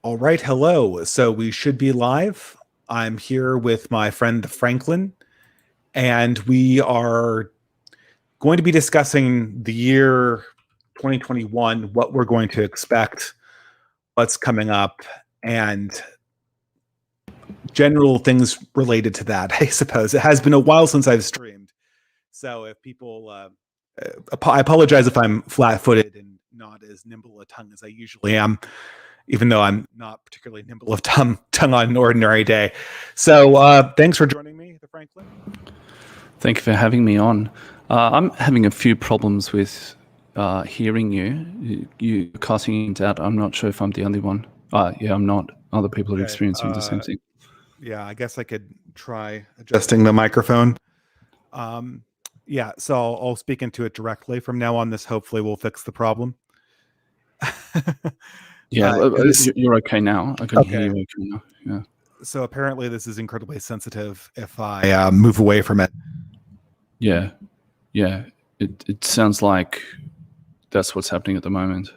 All right, hello. So we should be live. I'm here with my friend Franklin, and we are going to be discussing the year 2021, what we're going to expect, what's coming up, and general things related to that, I suppose. It has been a while since I've streamed. So if people, I apologize if I'm flat-footed and not as nimble a tongue as I usually am, even though I'm not particularly nimble of tongue on an ordinary day. So thanks for joining me, Franklin. Thank you for having me on. I'm having a few problems with hearing you. You're casting into that. I'm not sure if I'm the only one. Yeah, I'm not. Other people are experiencing the same thing. Yeah, I guess I could try adjusting the microphone. Yeah, so I'll speak into it directly from now on. This hopefully will fix the problem. Yeah, you're okay now. I can hear you okay now. Yeah. So apparently this is incredibly sensitive if I move away from it. Yeah. It sounds like that's what's happening at the moment.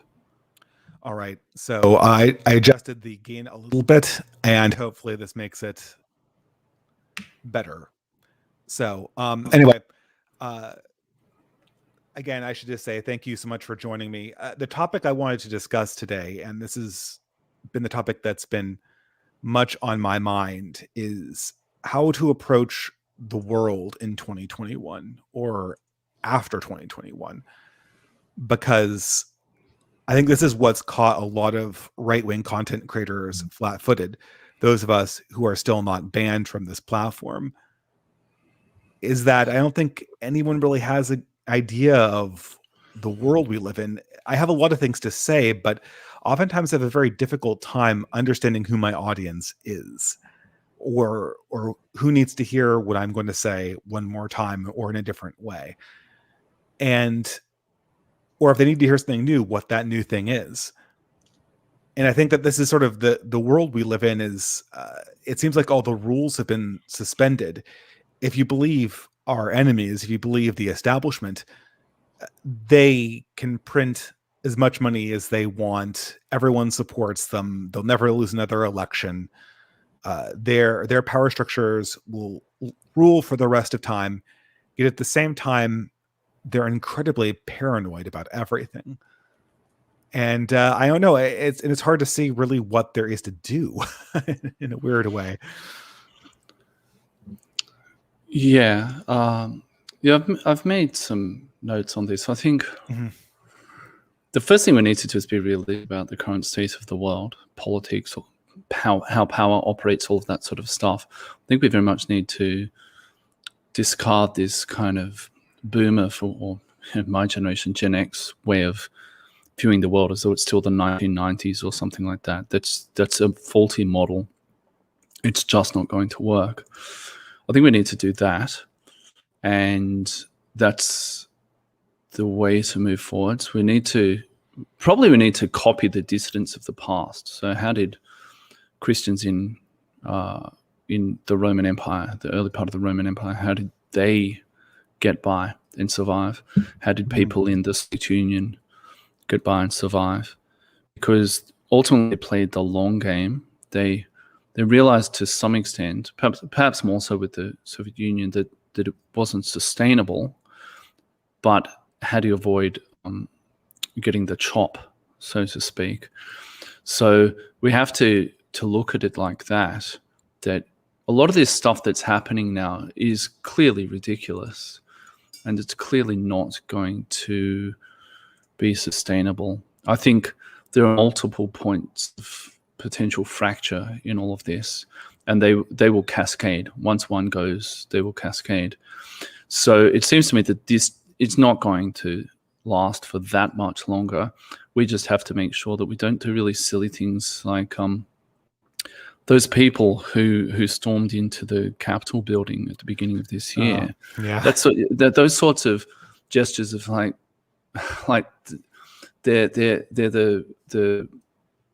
All right. So I adjusted the gain a little bit, and hopefully this makes it better. So anyway, again, I should just say thank you so much for joining me. The topic I wanted to discuss today, and this has been the topic that's been much on my mind, is how to approach the world in 2021 or after 2021. Because I think this is what's caught a lot of right-wing content creators flat-footed, those of us who are still not banned from this platform, is that I don't think anyone really has an idea of the world we live in. I have a lot of things to say, but oftentimes I have a very difficult time understanding who my audience is, or who needs to hear what I'm going to say one more time or in a different way. Or if they need to hear something new, what that new thing is. And I think that this is sort of the world we live in is, it seems like all the rules have been suspended. If you believe our enemies, if you believe the establishment, they can print as much money as they want. Everyone supports them. They'll never lose another election. Their power structures will rule for the rest of time. Yet at the same time, they're incredibly paranoid about everything. And I don't know, it's hard to see really what there is to do in a weird way. Yeah, I've made some notes on this. I think the first thing we need to do is be realistic about the current state of the world, politics, or how power operates, all of that sort of stuff. I think we very much need to discard this kind of boomer or my generation, Gen X, way of viewing the world as though it's still the 1990s or something like that. That's a faulty model. It's just not going to work. I think we need to do that, and that's the way to move forward. We need to copy the dissidents of the past. So how did Christians in the Roman Empire, the early part of the Roman Empire, how did they get by and survive? How did people in the Soviet Union get by and survive? Because ultimately they played the long game. They realized to some extent, perhaps more so with the Soviet Union, that it wasn't sustainable. But how do you avoid getting the chop, so to speak? So we have to look at it like that a lot of this stuff that's happening now is clearly ridiculous, and it's clearly not going to be sustainable. I think there are multiple points of potential fracture in all of this, and they will cascade. Once one goes, they will cascade. So it seems to me that it's not going to last for that much longer. We just have to make sure that we don't do really silly things like those people who stormed into the Capitol building at the beginning of this year. Those sorts of gestures of like they're the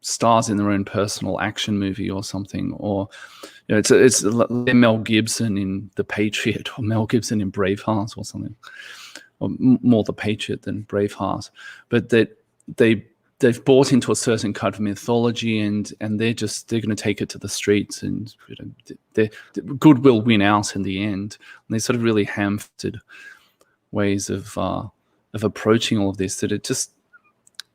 stars in their own personal action movie or something, or it's Mel Gibson in The Patriot or Mel Gibson in Braveheart or something, or more The Patriot than Braveheart. But that they've bought into a certain kind of mythology, and they're going to take it to the streets, and the good will win out in the end. And they sort of really ham-fisted ways of approaching all of this, that it just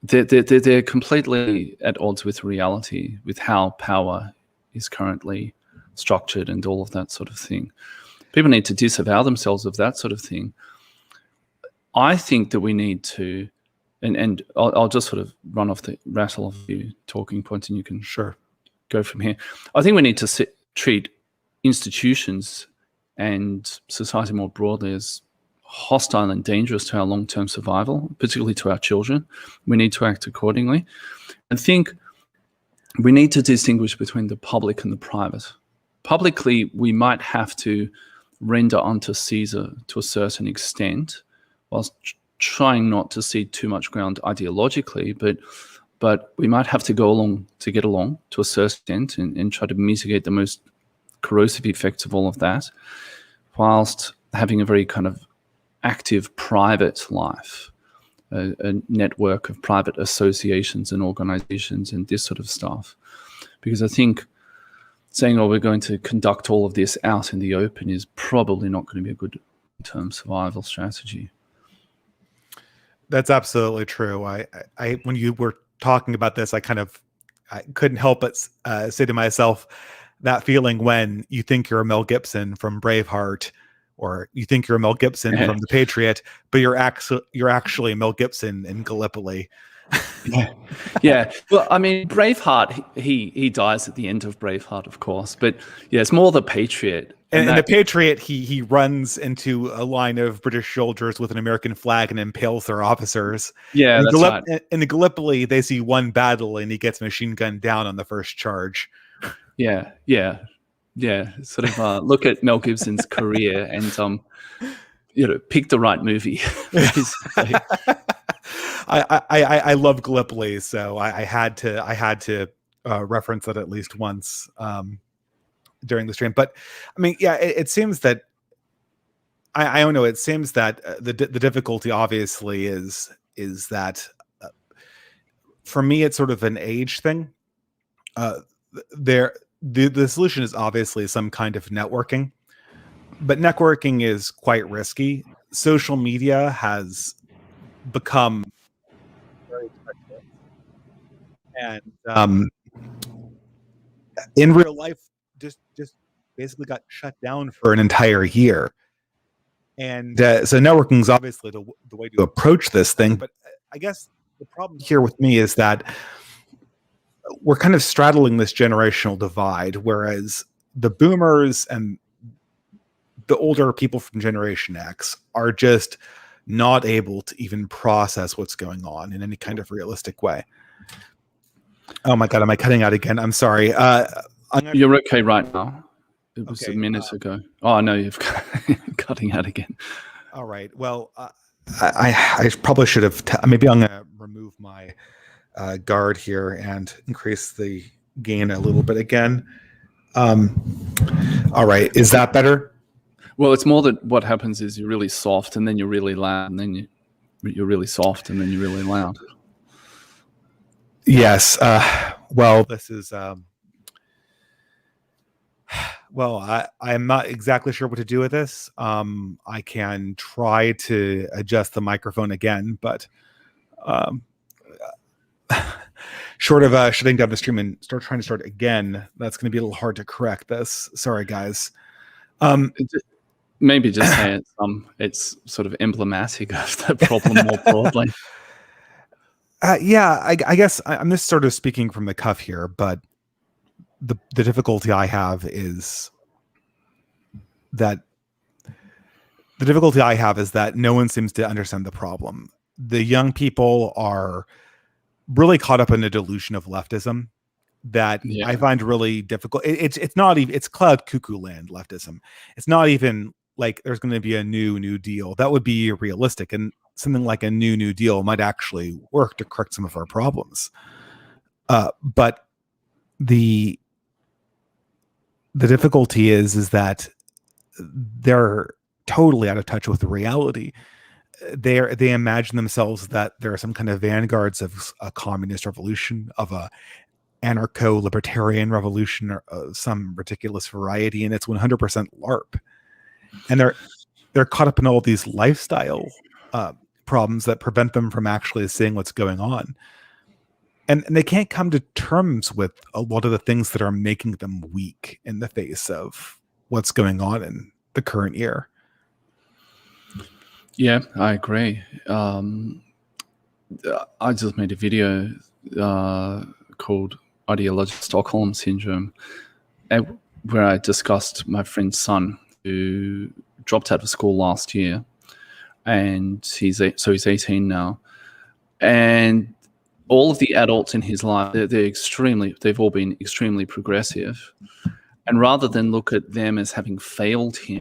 they're completely at odds with reality, with how power is currently structured and all of that sort of thing. People need to disavow themselves of that sort of thing. I think that we need to, and I'll just sort of rattle off your talking points, and you can go from here. I think we need to treat institutions and society more broadly as hostile and dangerous to our long-term survival, particularly to our children. We need to act accordingly. I think we need to distinguish between the public and the private. Publicly, we might have to render unto Caesar to a certain extent, whilst trying not to cede too much ground ideologically, but we might have to get along to a certain extent and try to mitigate the most corrosive effects of all of that, whilst having a very kind of active private life, a network of private associations and organizations and this sort of stuff. Because I think saying, we're going to conduct all of this out in the open is probably not going to be a good long-term survival strategy. That's absolutely true. I when you were talking about this, I couldn't help but say to myself, that feeling when you think you're a Mel Gibson from Braveheart, or you think you're Mel Gibson from The Patriot, but you're actually Mel Gibson in Gallipoli. Yeah. Well, I mean, Braveheart, he dies at the end of Braveheart, of course, but yeah, it's more The Patriot. And in The Patriot, he runs into a line of British soldiers with an American flag and impales their officers. Yeah, that's right. In the Gallipoli, they see one battle and he gets machine gunned down on the first charge. Yeah. Sort of look at Mel Gibson's career and pick the right movie. I love Gallipoli, so I had to reference that at least once during the stream. But I mean, yeah, it seems that I don't know. It seems that the difficulty obviously is that for me it's sort of an age thing. The solution is obviously some kind of networking, but networking is quite risky. Social media has become very treacherous, and in real life, just basically got shut down for an entire year. And so networking is obviously the way to approach this thing. But I guess the problem here with me is that we're kind of straddling this generational divide, whereas the boomers and the older people from Generation X are just not able to even process what's going on in any kind of realistic way. Oh my God, am I cutting out again? I'm sorry. You're okay right now. It was a minute ago. Oh, no, you're cutting out again. All right. Well, I probably should have. Maybe I'm going to remove my guard here and increase the gain a little bit again. All right. Is that better? Well, it's more that what happens is you're really soft and then you're really loud, and then you're really soft and then you're really loud. Yes. Well, this is. Well, I'm not exactly sure what to do with this. I can try to adjust the microphone again, but short of shutting down the stream and trying to start again, that's going to be a little hard to correct this. Sorry, guys. Maybe just say it's sort of emblematic of the problem more broadly. Yeah, I guess I'm just sort of speaking from the cuff here, but the difficulty I have is that no one seems to understand the problem. The young people are really caught up in a delusion of leftism that I find really difficult. It's not even, it's cloud cuckoo land leftism. It's not even like there's going to be a new deal. That would be realistic, and something like a new deal might actually work to correct some of our problems. But the difficulty is that they're totally out of touch with the reality. they imagine themselves that there are some kind of vanguards of a communist revolution, of a anarcho-libertarian revolution, or some ridiculous variety, and it's 100% LARP. And they're caught up in all these lifestyle problems that prevent them from actually seeing what's going on. And they can't come to terms with a lot of the things that are making them weak in the face of what's going on in the current year. Yeah, I agree. I just made a video called Ideological Stockholm Syndrome, where I discussed my friend's son who dropped out of school last year, and he's 18 now, and all of the adults in his life, they've all been extremely progressive, and rather than look at them as having failed him,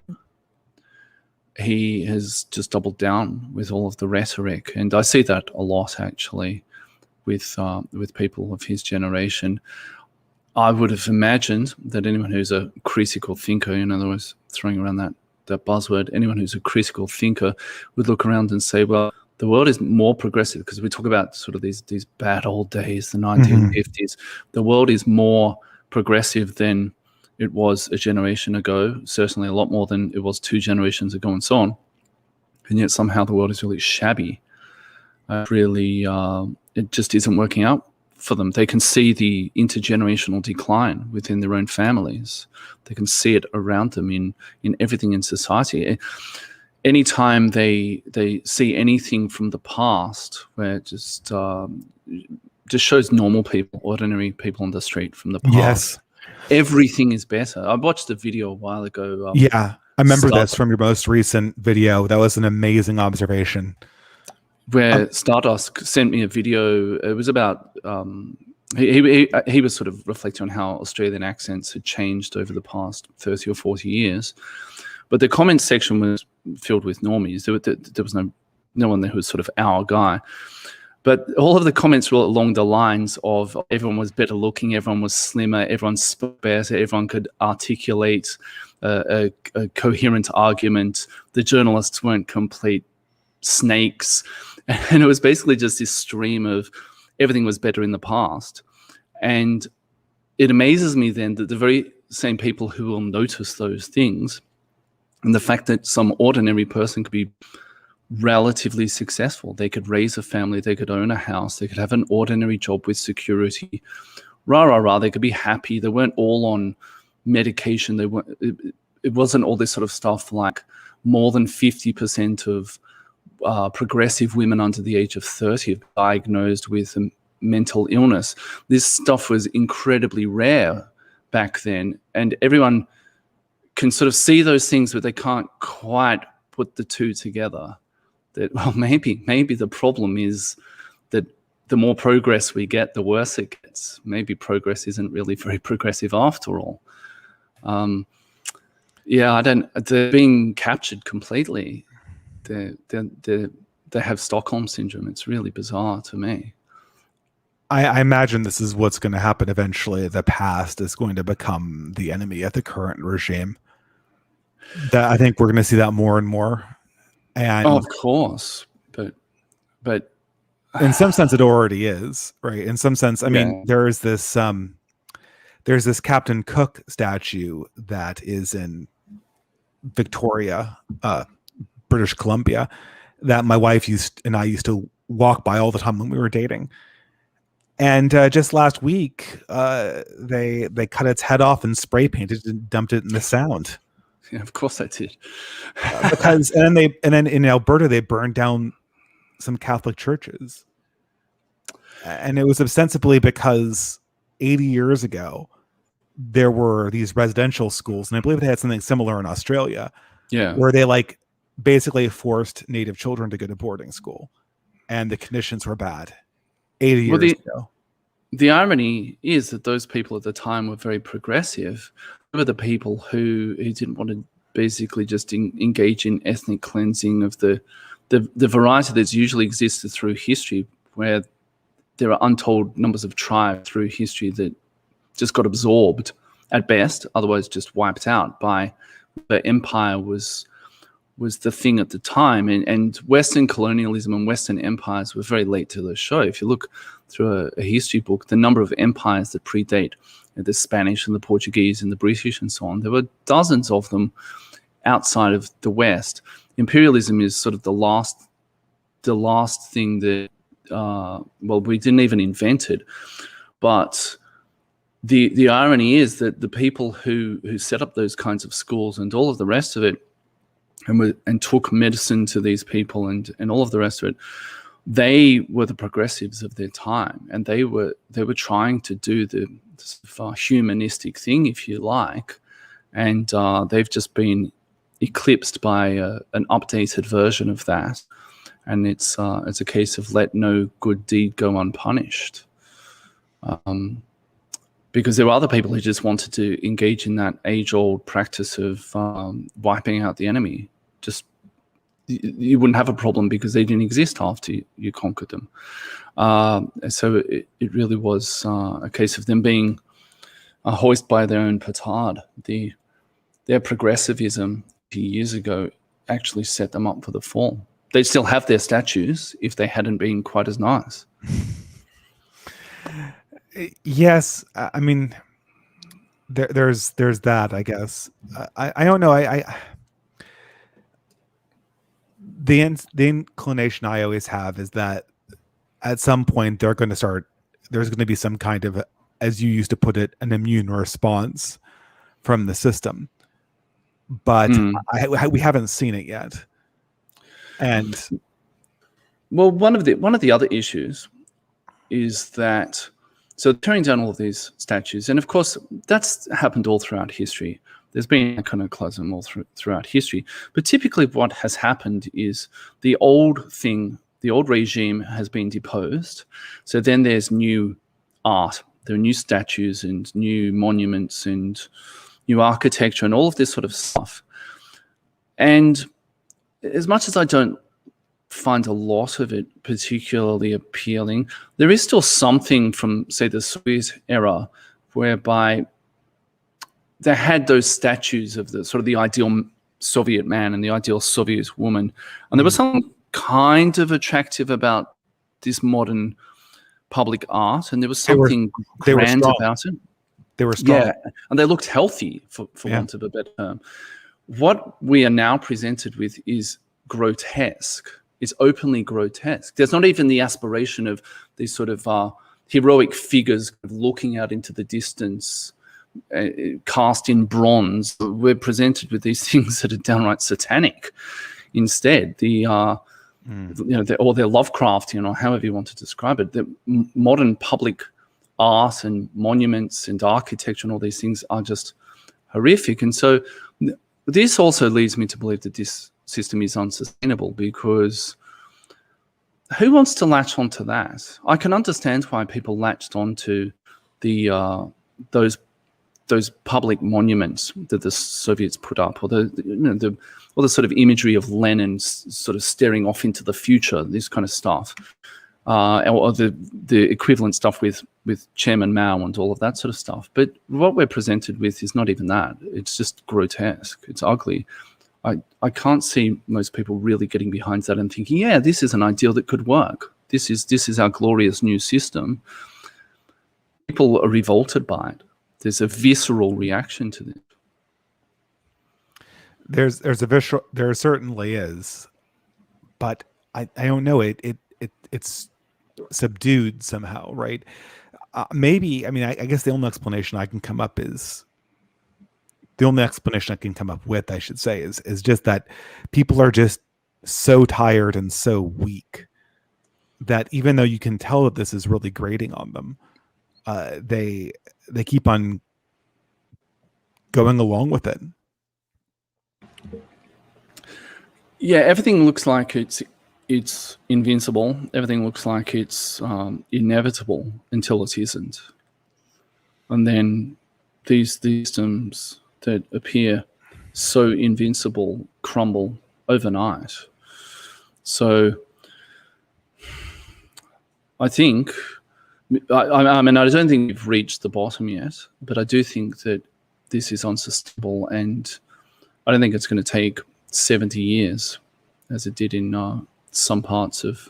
he has just doubled down with all of the rhetoric. And I see that a lot, actually, with people of his generation. I would have imagined that anyone who's a critical thinker, in other words, throwing around that buzzword, anyone who's a critical thinker would look around and say, well, the world is more progressive, because we talk about sort of these bad old days, the 1950s. The world is more progressive than it was a generation ago, certainly a lot more than it was 2 generations ago, and so on. And yet somehow the world is really shabby. It just isn't working out for them. They can see the intergenerational decline within their own families. They can see it around them in everything in society. Anytime they see anything from the past where it just shows normal people, ordinary people on the street from the past. Yes. Everything is better. I watched a video a while ago. Yeah, I remember this from your most recent video. That was an amazing observation. Where Stardust sent me a video. It was about he was sort of reflecting on how Australian accents had changed over the past 30 or 40 years. But the comments section was filled with normies. There was no one there who was sort of our guy. But all of the comments were along the lines of everyone was better looking, everyone was slimmer, everyone spoke better, everyone could articulate a coherent argument. The journalists weren't complete snakes. And it was basically just this stream of everything was better in the past. And it amazes me then that the very same people who will notice those things, and the fact that some ordinary person could be relatively successful, they could raise a family, they could own a house, they could have an ordinary job with security, they could be happy. They weren't all on medication. It wasn't all this sort of stuff like more than 50% of progressive women under the age of 30 diagnosed with a mental illness. This stuff was incredibly rare back then, and everyone can sort of see those things, but they can't quite put the two together. That, well, maybe the problem is that the more progress we get, the worse it gets. Maybe progress isn't really very progressive after all. They're being captured completely. They have Stockholm syndrome. It's really bizarre to me. I imagine this is what's going to happen eventually. The past is going to become the enemy of the current regime. That I think we're going to see that more and more. And of course, but in some sense, it already is, right? In some sense, I mean, there's this Captain Cook statue that is in Victoria, British Columbia, that my wife and I used to walk by all the time when we were dating. And just last week, they cut its head off and spray painted and dumped it in the Sound. Yeah, of course I did. and then in Alberta they burned down some Catholic churches, and it was ostensibly because 80 years ago there were these residential schools, and I believe they had something similar in Australia, where they basically forced Native children to go to boarding school, and the conditions were bad 80 years ago. The irony is that those people at the time were very progressive. They were the people who didn't want to basically just engage in ethnic cleansing of the variety that's usually existed through history, where there are untold numbers of tribes through history that just got absorbed at best, otherwise just wiped out by the empire was was the thing at the time, and Western colonialism and Western empires were very late to the show. If you look through a history book, the number of empires that predate the Spanish and the Portuguese and the British and so on, there were dozens of them outside of the West. Imperialism is sort of the last thing that, we didn't even invent it, but the irony is that the people who set up those kinds of schools and all of the rest of it, and took medicine to these people and all of the rest of it, they were the progressives of their time, and they were trying to do the humanistic thing, if you like, and they've just been eclipsed by an updated version of that, and it's a case of let no good deed go unpunished, because there were other people who just wanted to engage in that age-old practice of wiping out the enemy. Just you wouldn't have a problem because they didn't exist after you conquered them. So it really was a case of them being hoisted by their own petard. Their progressivism a few years ago actually set them up for the fall. They'd still have their statues if they hadn't been quite as nice. Yes, I mean, there's that, I guess. I don't know. The inclination I always have is that at some point there's going to be some kind of, as you used to put it, an immune response from the system. But we haven't seen it yet. And well, one of the other issues is that, so tearing down all of these statues, and of course that's happened all throughout history. There's been iconoclasm all throughout history, but typically what has happened is the old regime has been deposed. So then there's new art, there are new statues and new monuments and new architecture and all of this sort of stuff. And as much as I don't find a lot of it particularly appealing, there is still something from, say, the Soviet era, whereby they had those statues of the sort of the ideal Soviet man and the ideal Soviet woman. And there was something kind of attractive about this modern public art, and there was something grand about it. They were strong. Yeah, and they looked healthy, for want of a better term. What we are now presented with is grotesque. It's openly grotesque. There's not even the aspiration of these sort of heroic figures looking out into the distance, cast in bronze. We're presented with these things that are downright satanic. Instead, or they're Lovecraftian, or however you want to describe it. The modern public art and monuments and architecture and all these things are just horrific. And so this also leads me to believe that this system is unsustainable, because who wants to latch onto that? I can understand why people latched onto those public monuments that the Soviets put up, or the sort of imagery of Lenin sort of staring off into the future, this kind of stuff, or the equivalent stuff with Chairman Mao and all of that sort of stuff. But what we're presented with is not even that. It's just grotesque. It's ugly. I can't see most people really getting behind that and thinking, yeah, this is an ideal that could work. This is our glorious new system. People are revolted by it. There's a visceral reaction to this. There certainly is, but I don't know, it's subdued somehow, right? Maybe, I mean, I guess the only explanation I can come up with, I should say, is just that people are just so tired and so weak that even though you can tell that this is really grating on them, they keep on going along with it. Yeah, everything looks like it's invincible. Everything looks like it's inevitable until it isn't. And then these systems that appear so invincible crumble overnight. So I think, I mean, I don't think we've reached the bottom yet, but I do think that this is unsustainable, and I don't think it's going to take 70 years, as it did in some parts of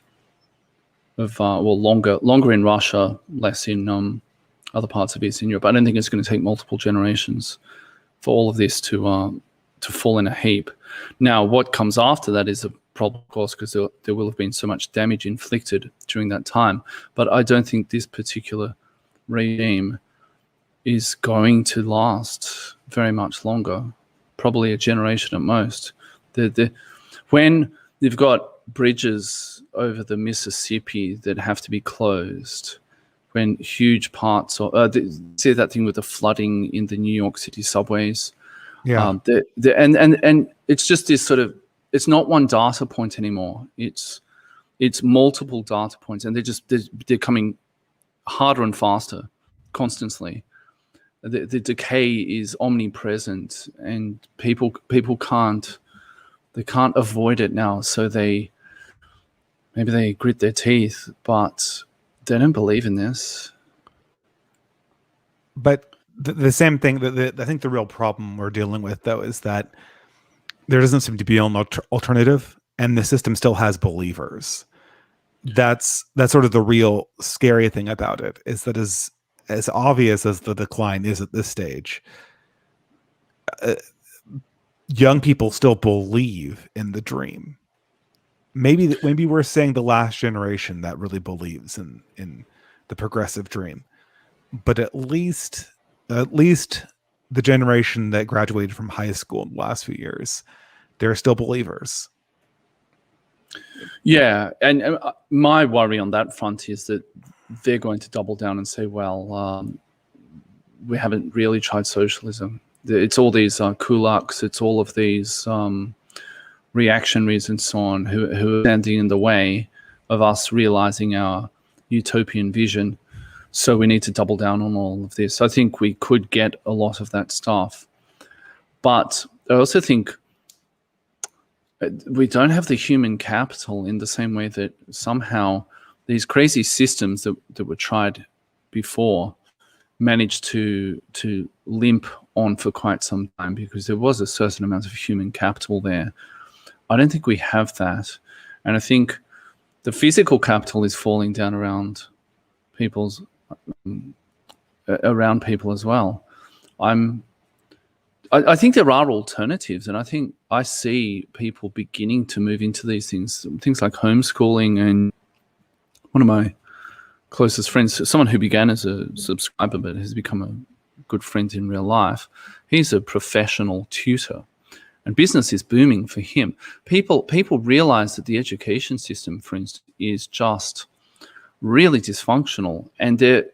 longer in Russia, less in other parts of Eastern Europe. I don't think it's going to take multiple generations for all of this to fall in a heap. Now, what comes after that is a problem, of course, because there will have been so much damage inflicted during that time. But I don't think this particular regime is going to last very much longer, probably a generation at most. When you've got bridges over the Mississippi that have to be closed, when huge parts of see that thing with the flooding in the New York City subways, and it's just this sort of, it's not one data point anymore. It's multiple data points, and they're coming harder and faster constantly. The decay is omnipresent, and people can't avoid it now. So maybe they grit their teeth, but they don't believe in this. But the same thing, that I think the real problem we're dealing with, though, is that there doesn't seem to be an alternative, and the system still has believers. That's sort of the real scary thing about it, is that as obvious as the decline is at this stage, young people still believe in the dream. Maybe we're saying the last generation that really believes in the progressive dream, but at least the generation that graduated from high school in the last few years, they're still believers. Yeah, and my worry on that front is that they're going to double down and say, well, we haven't really tried socialism. It's all these kulaks, it's all of these reactionaries and so on who are standing in the way of us realizing our utopian vision. So we need to double down on all of this. I think we could get a lot of that stuff. But I also think we don't have the human capital in the same way that somehow these crazy systems that were tried before managed to limp on for quite some time, because there was a certain amount of human capital there. I don't think we have that. And I think the physical capital is falling down around people as well. I think there are alternatives, and I think I see people beginning to move into these things like homeschooling. And one of my closest friends, someone who began as a subscriber but has become a good friend in real life, he's a professional tutor, and business is booming for him. People realize that the education system, for instance, is just really dysfunctional, and they're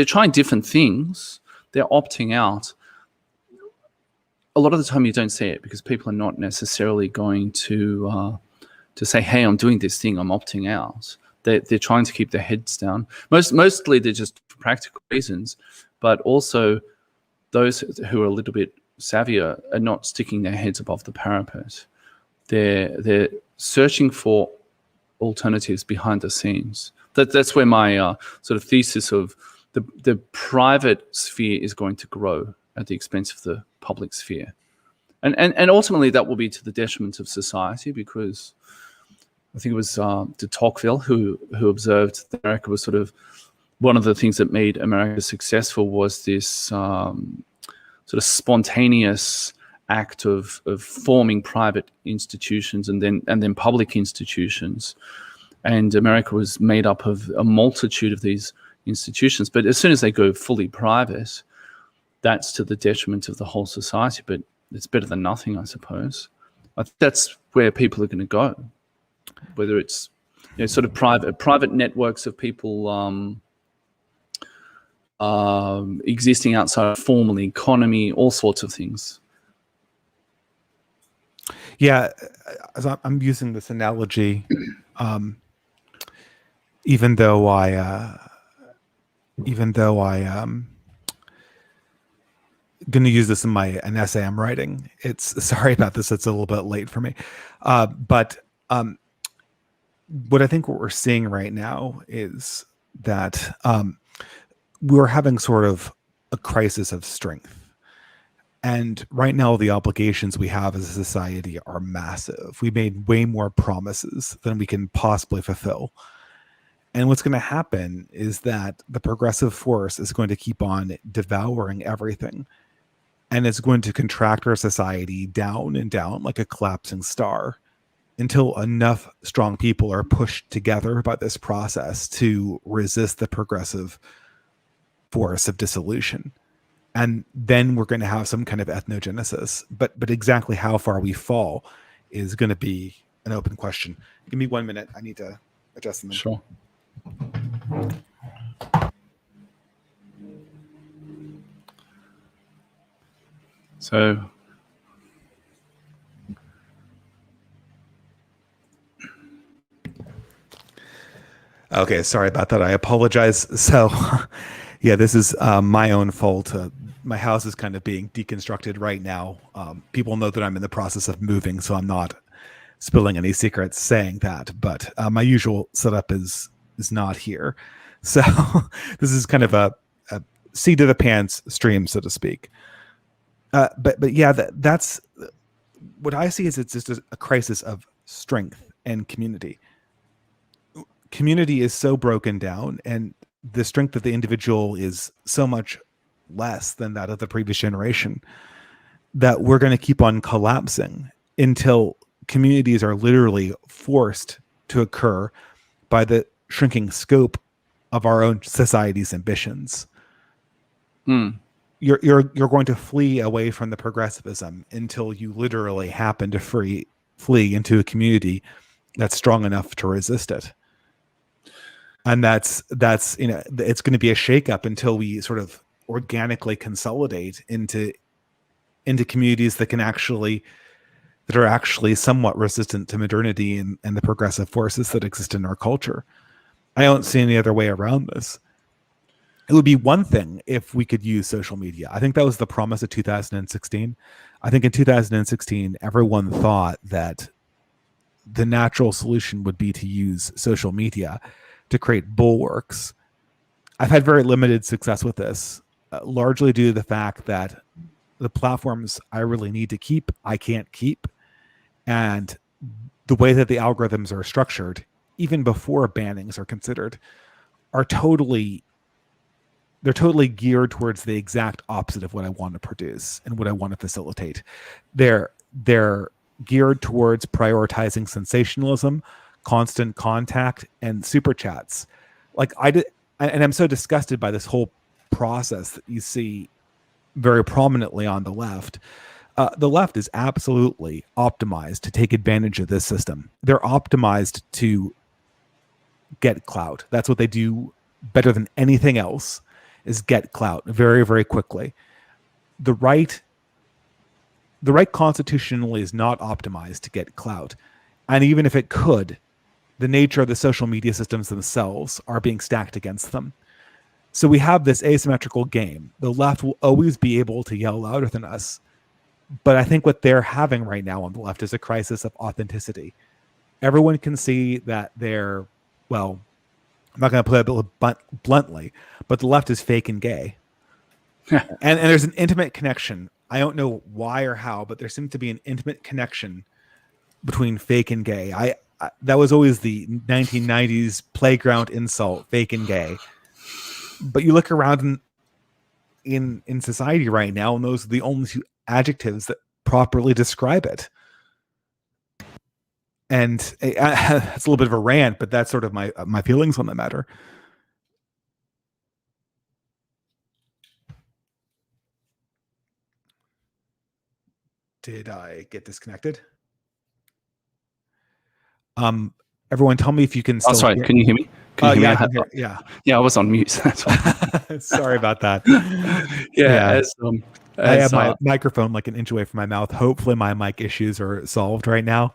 trying different things. They're opting out. A lot of the time you don't see it because people are not necessarily going to say, hey, I'm doing this thing, I'm opting out. They're trying to keep their heads down. Mostly they're just for practical reasons, but also those who are a little bit savvier are not sticking their heads above the parapet. They're searching for alternatives behind the scenes. That's where my sort of thesis of the private sphere is going to grow at the expense of the public sphere. And ultimately that will be to the detriment of society, because I think it was de Tocqueville who observed that America was sort of, one of the things that made America successful was this sort of spontaneous act of forming private institutions and then public institutions. And America was made up of a multitude of these institutions. But as soon as they go fully private, that's to the detriment of the whole society. But it's better than nothing, I suppose. I think that's where people are going to go, whether it's sort of private networks of people existing outside of formal economy, all sorts of things. Yeah, as I'm using this analogy, even though I going to use this in an essay I'm writing. Sorry about this. It's a little bit late for me. But what I think what we're seeing right now is that we're having sort of a crisis of strength. And right now, the obligations we have as a society are massive. We made way more promises than we can possibly fulfill. And what's going to happen is that the progressive force is going to keep on devouring everything. And it's going to contract our society down and down like a collapsing star until enough strong people are pushed together by this process to resist the progressive force of dissolution. And then we're going to have some kind of ethnogenesis. But exactly how far we fall is going to be an open question. Give me 1 minute. I need to adjust them. Sure. So okay, sorry about that. I apologize. So yeah, this is my own fault. My house is kind of being deconstructed right now. People know that I'm in the process of moving, so I'm not spilling any secrets saying that. But my usual setup is not here. So this is kind of a seat of the pants stream, so to speak. But yeah, that's what I see is it's just a crisis of strength and community. Community is so broken down, and the strength of the individual is so much less than that of the previous generation, that we're going to keep on collapsing until communities are literally forced to occur by the shrinking scope of our own society's ambitions. You're going to flee away from the progressivism until you literally happen to flee into a community that's strong enough to resist it. And that's it's going to be a shakeup until we sort of organically consolidate into communities that are actually somewhat resistant to modernity and the progressive forces that exist in our culture. I don't see any other way around this. It would be one thing if we could use social media. I think that was the promise of 2016. I think in 2016, everyone thought that the natural solution would be to use social media to create bulwarks. I've had very limited success with this, largely due to the fact that the platforms I really need to keep, I can't keep. And the way that the algorithms are structured, even before bannings are considered, are totally geared towards the exact opposite of what I want to produce and what I want to facilitate. They're geared towards prioritizing sensationalism, constant contact, and super chats. Like and I'm so disgusted by this whole process that you see very prominently on the left. The left is absolutely optimized to take advantage of this system. They're optimized to get clout. That's what they do better than anything else, is get clout very, very quickly. The right constitutionally is not optimized to get clout. And even if it could, the nature of the social media systems themselves are being stacked against them. So we have this asymmetrical game. The left will always be able to yell louder than us. But I think what they're having right now on the left is a crisis of authenticity. Everyone can see that they're, well, I'm not going to put it bluntly, but the left is fake and gay. and there's an intimate connection. I don't know why or how, but there seems to be an intimate connection between fake and gay. That was always the 1990s playground insult, fake and gay. But you look around in society right now, and those are the only two adjectives that properly describe it. And it's a little bit of a rant, but that's sort of my feelings on the matter. Did I get disconnected? Everyone, tell me if you can still. Oh, sorry. Can you hear me? Yeah, I can hear, yeah. I was on mute. That's why. Sorry about that. Yeah. I have my microphone like an inch away from my mouth. Hopefully, my mic issues are solved right now.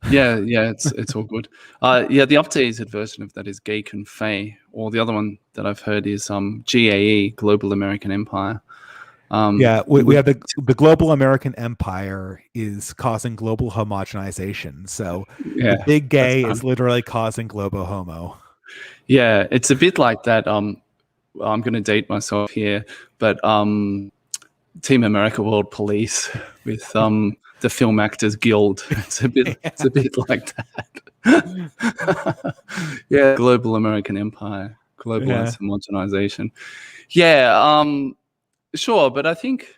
Yeah, it's all good. The updated version of that is Gay Confay, or the other one that I've heard is GAE, Global American Empire. We have the global American empire is causing global homogenization. So the big gay is literally causing globo homo. Yeah, it's a bit like that. I'm going to date myself here, but Team America World Police with the Film Actors Guild. It's a bit like that. Yeah, global American empire, globalized homogenization. Yeah, sure, but I think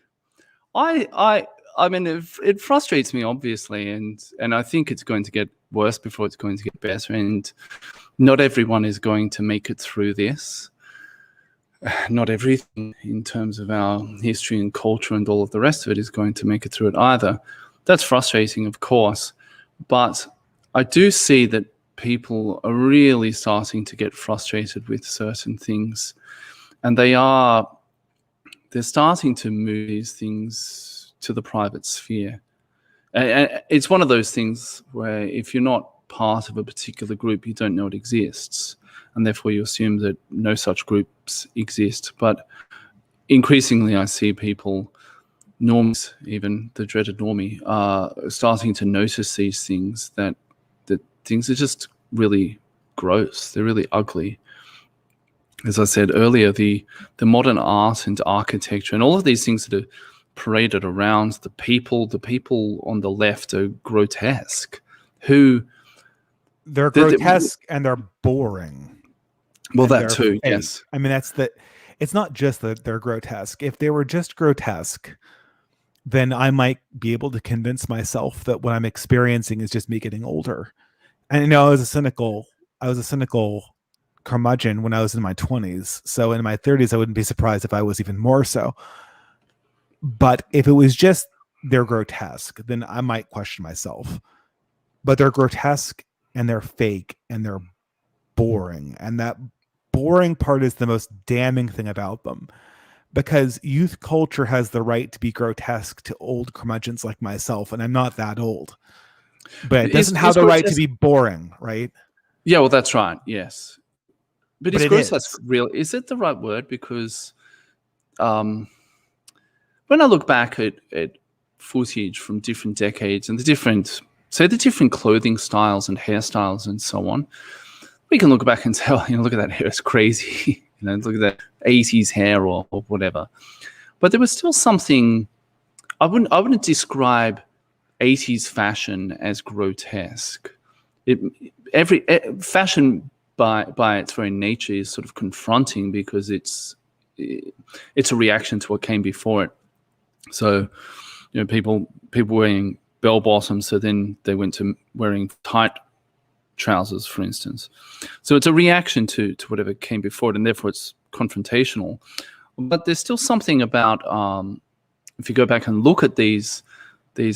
I mean it frustrates me, obviously, and I think it's going to get worse before it's going to get better, and not everyone is going to make it through this. Not everything in terms of our history and culture and all of the rest of it is going to make it through it either. That's frustrating, of course, but I do see that people are really starting to get frustrated with certain things, and they're starting to move these things to the private sphere. And it's one of those things where if you're not part of a particular group, you don't know it exists, and therefore you assume that no such groups exist. But increasingly I see people, normies, even the dreaded normie, are starting to notice these things, that things are just really gross. They're really ugly. As I said earlier, the modern art and architecture and all of these things that are paraded around the people on the left are grotesque. They're grotesque and they're boring. Well, that too, yes. I mean, it's not just that they're grotesque. If they were just grotesque, then I might be able to convince myself that what I'm experiencing is just me getting older. And you know, I was a cynical curmudgeon when I was in my 20s. So in my 30s, I wouldn't be surprised if I was even more so. But if it was just they're grotesque, then I might question myself. But they're grotesque and they're fake and they're boring. And that boring part is the most damning thing about them, because youth culture has the right to be grotesque to old curmudgeons like myself, and I'm not that old. But it doesn't have the right to be boring, right? Yeah, well, that's right, yes. But is grotesque real? Is it the right word? Because when I look back at footage from different decades and the different clothing styles and hairstyles and so on, we can look back and say, oh, look at that hair, it's crazy. Look at that 80s hair or whatever. But there was still something. I wouldn't describe 80s fashion as grotesque. Fashion by its very nature is sort of confronting, because it's a reaction to what came before it. So, people wearing bell bottoms, so then they went to wearing tight trousers, for instance. So it's a reaction to whatever came before it, and therefore it's confrontational. But there's still something about if you go back and look at these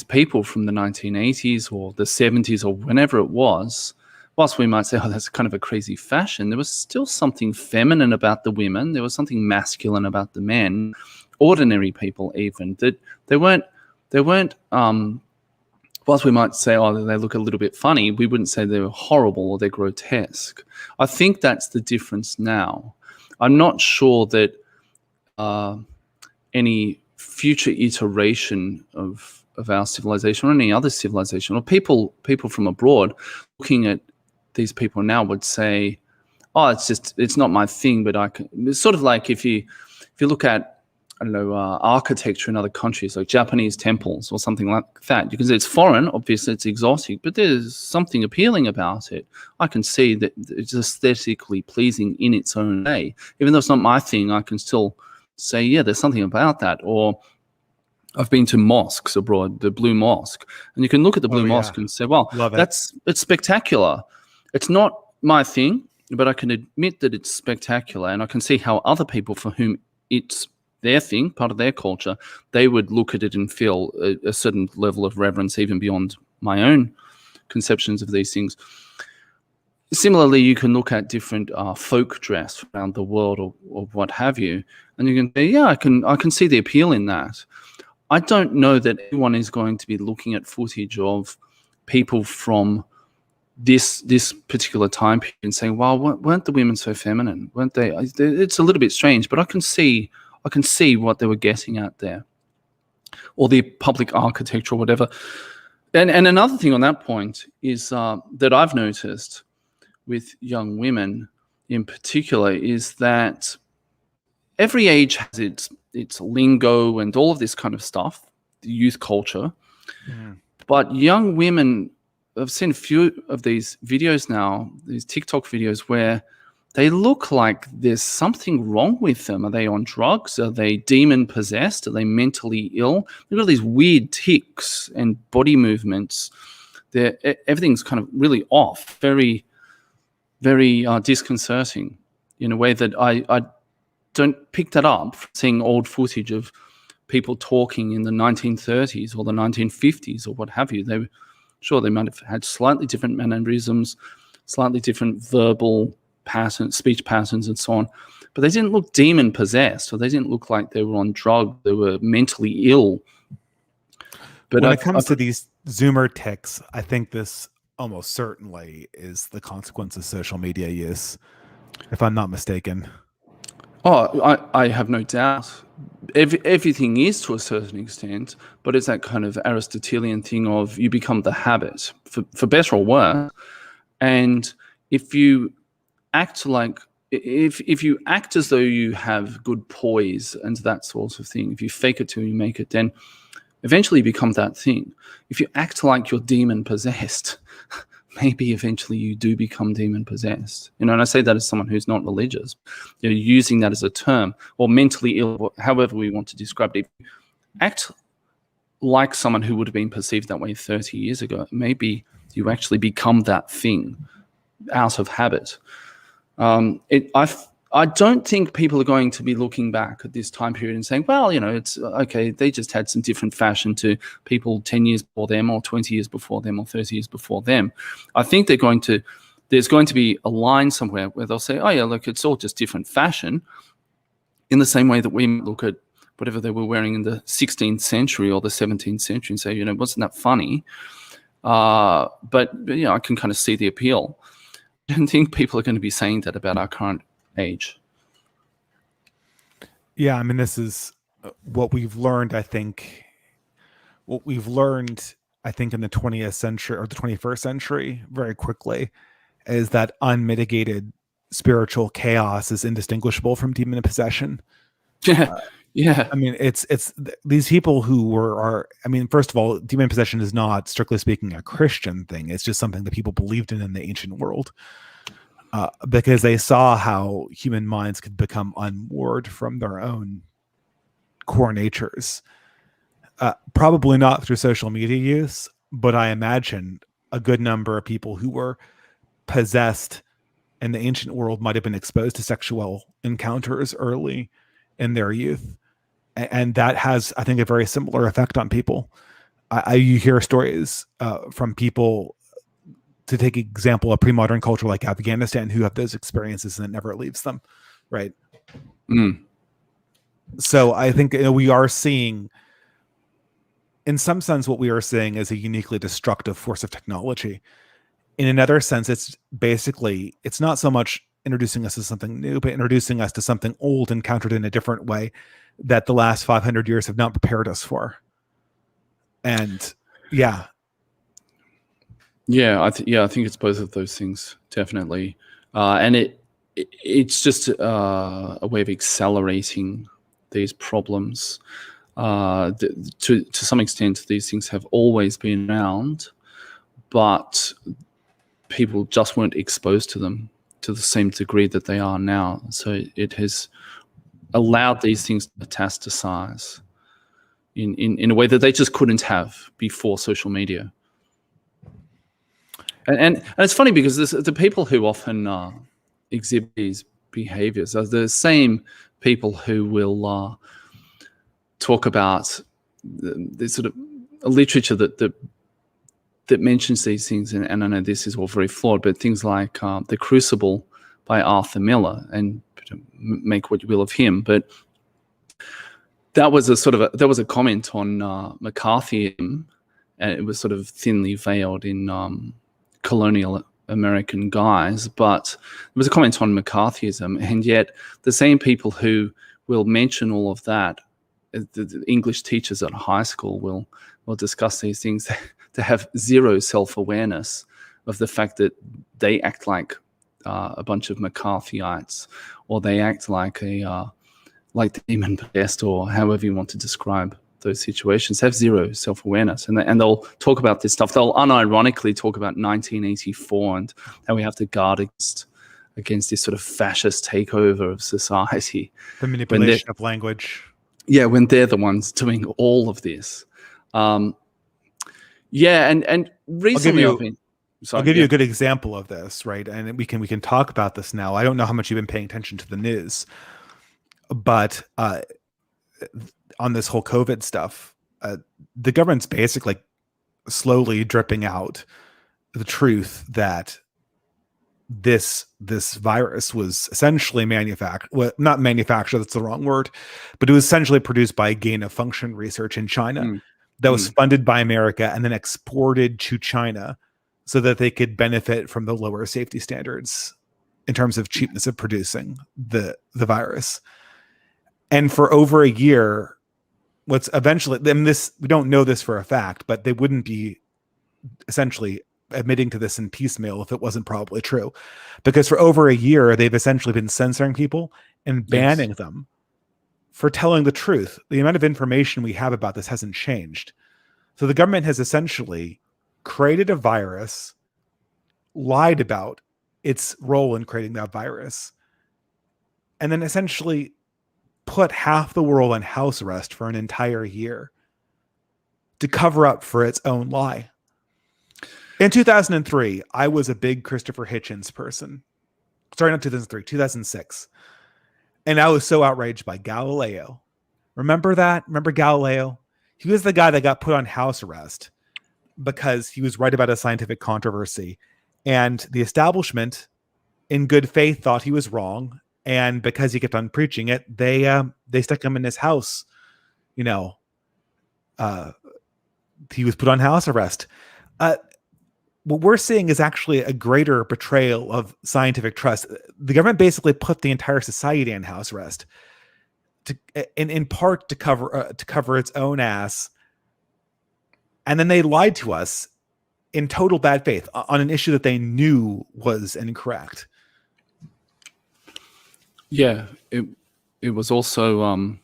people from the 1980s or the 70s or whenever it was, whilst we might say, oh, that's kind of a crazy fashion, there was still something feminine about the women. There was something masculine about the men, ordinary people even, that they weren't whilst we might say, oh, they look a little bit funny, we wouldn't say they were horrible or they're grotesque. I think that's the difference now. I'm not sure that any future iteration of our civilization or any other civilization, or people from abroad looking at these people now would say, oh, it's not my thing, but I can. It's sort of like if you look at, I don't know, architecture in other countries, like Japanese temples or something like that. You can say it's foreign, obviously it's exotic, but there's something appealing about it. I can see that it's aesthetically pleasing in its own way. Even though it's not my thing, I can still say, yeah, there's something about that. Or I've been to mosques abroad, the Blue Mosque, and you can look at the Blue Mosque and say, well, it's spectacular. It's not my thing, but I can admit that it's spectacular, and I can see how other people for whom it's their thing, part of their culture, they would look at it and feel a certain level of reverence even beyond my own conceptions of these things. Similarly, you can look at different folk dress around the world or what have you, and you can say, yeah, I can see the appeal in that. I don't know that anyone is going to be looking at footage of people from this particular time period and saying, wow, weren't the women so feminine? Weren't they? It's a little bit strange, but I can see what they were getting at there, or the public architecture or whatever. And another thing on that point is that I've noticed with young women in particular is that every age has it's lingo and all of this kind of stuff, the youth culture. But young women, I've seen a few of these videos now, these TikTok videos, where they look like there's something wrong with them. Are they on drugs? Are they demon possessed? Are they mentally ill? They've got these weird tics and body movements. Everything's kind of really off, very, very disconcerting in a way that I don't pick that up from seeing old footage of people talking in the 1930s or the 1950s or what have you. They might have had slightly different mannerisms, slightly different verbal patterns, speech patterns, and so on. But they didn't look demon possessed, or they didn't look like they were on drugs. They were mentally ill. But when it comes to these Zoomer tics, I think this almost certainly is the consequence of social media use, if I'm not mistaken. Oh, I have no doubt. Everything is to a certain extent, but it's that kind of Aristotelian thing of you become the habit, for better or worse. And if you act like, if you act as though you have good poise and that sort of thing, if you fake it till you make it, then eventually you become that thing. If you act like you're demon possessed, maybe eventually you do become demon possessed. And I say that as someone who's not religious, using that as a term, or mentally ill, however we want to describe it. If you act like someone who would have been perceived that way 30 years ago, maybe you actually become that thing out of habit. I don't think people are going to be looking back at this time period and saying, well, it's okay, they just had some different fashion to people 10 years before them or 20 years before them or 30 years before them. I think there's going to be a line somewhere where they'll say, oh yeah, look, it's all just different fashion, in the same way that we look at whatever they were wearing in the 16th century or the 17th century and say, wasn't that funny? But I can kind of see the appeal. I don't think people are going to be saying that about our current age. Yeah, I mean, this is what we've learned, I think. What we've learned, I think, in the 20th century or the 21st century very quickly is that unmitigated spiritual chaos is indistinguishable from demon possession. Yeah. I mean, it's these people who are, I mean, first of all, demon possession is not, strictly speaking, a Christian thing. It's just something that people believed in the ancient world. Because they saw how human minds could become unmoored from their own core natures. Probably not through social media use, but I imagine a good number of people who were possessed in the ancient world might have been exposed to sexual encounters early in their youth. And that has, I think, a very similar effect on people. You hear stories from people, to take example, a pre-modern culture like Afghanistan, who have those experiences and it never leaves them, right? So I think we are seeing, in some sense, what we are seeing is a uniquely destructive force of technology. In another sense, it's not so much introducing us to something new, but introducing us to something old encountered in a different way that the last 500 years have not prepared us for. And yeah. Yeah, I think it's both of those things, definitely. And it's just a way of accelerating these problems. To some extent, these things have always been around, but people just weren't exposed to them to the same degree that they are now. So it has allowed these things to metastasize in a way that they just couldn't have before social media. And it's funny because the people who often exhibit these behaviors are the same people who will talk about the sort of a literature that mentions these things. And I know this is all very flawed, but things like The Crucible by Arthur Miller, and make what you will of him. But that was a comment on McCarthyism, and it was sort of thinly veiled in colonial American guise, but it was a comment on McCarthyism, and yet the same people who will mention all of that, the English teachers at high school will discuss these things, to have zero self-awareness of the fact that they act like a bunch of McCarthyites, or they act like a like demon possessed, or however you want to describe those situations, have zero self-awareness, and they'll talk about this stuff. They'll unironically talk about 1984 and how we have to guard against this sort of fascist takeover of society. The manipulation of language. Yeah, when they're the ones doing all of this. Yeah, and recently I'll give you a good example of this, right? And we can talk about this now. I don't know how much you've been paying attention to the news, but on this whole COVID stuff, the government's basically slowly dripping out the truth that this virus was essentially manufactured. Well, not manufactured, that's the wrong word, but it was essentially produced by gain-of-function research in China that was funded by America and then exported to China so that they could benefit from the lower safety standards in terms of cheapness of producing the virus. And for over a year, what's eventually, we don't know this for a fact, but they wouldn't be essentially admitting to this in piecemeal if it wasn't probably true, because for over a year they've essentially been censoring people and banning them for telling the truth. The amount of information we have about this hasn't changed. So the government has essentially created a virus, lied about its role in creating that virus, and then essentially put half the world on house arrest for an entire year to cover up for its own lie. In 2003, I was a big Christopher Hitchens person. Sorry, not 2003, 2006. And I was so outraged by Galileo. Remember that? Remember Galileo? He was the guy that got put on house arrest because he was right about a scientific controversy. And the establishment, in good faith, thought he was wrong. And because he kept on preaching it, they stuck him in his house. He was put on house arrest. What we're seeing is actually a greater betrayal of scientific trust. The government basically put the entire society on house arrest, in part to cover its own ass, and then they lied to us in total bad faith on an issue that they knew was incorrect. Yeah, it was also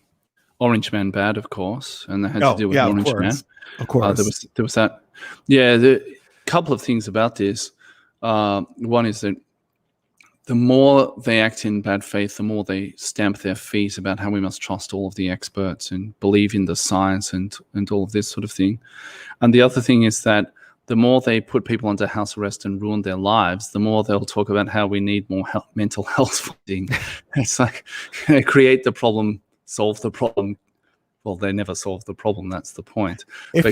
Orange Man bad, of course, and they had to deal with Orange Man. Of course, there was that. Yeah, the couple of things about this. One is that the more they act in bad faith, the more they stamp their feet about how we must trust all of the experts and believe in the science and all of this sort of thing. And the other thing is that the more they put people under house arrest and ruin their lives, the more they'll talk about how we need more mental health funding. It's like create the problem, solve the problem. Well, they never solve the problem. That's the point. If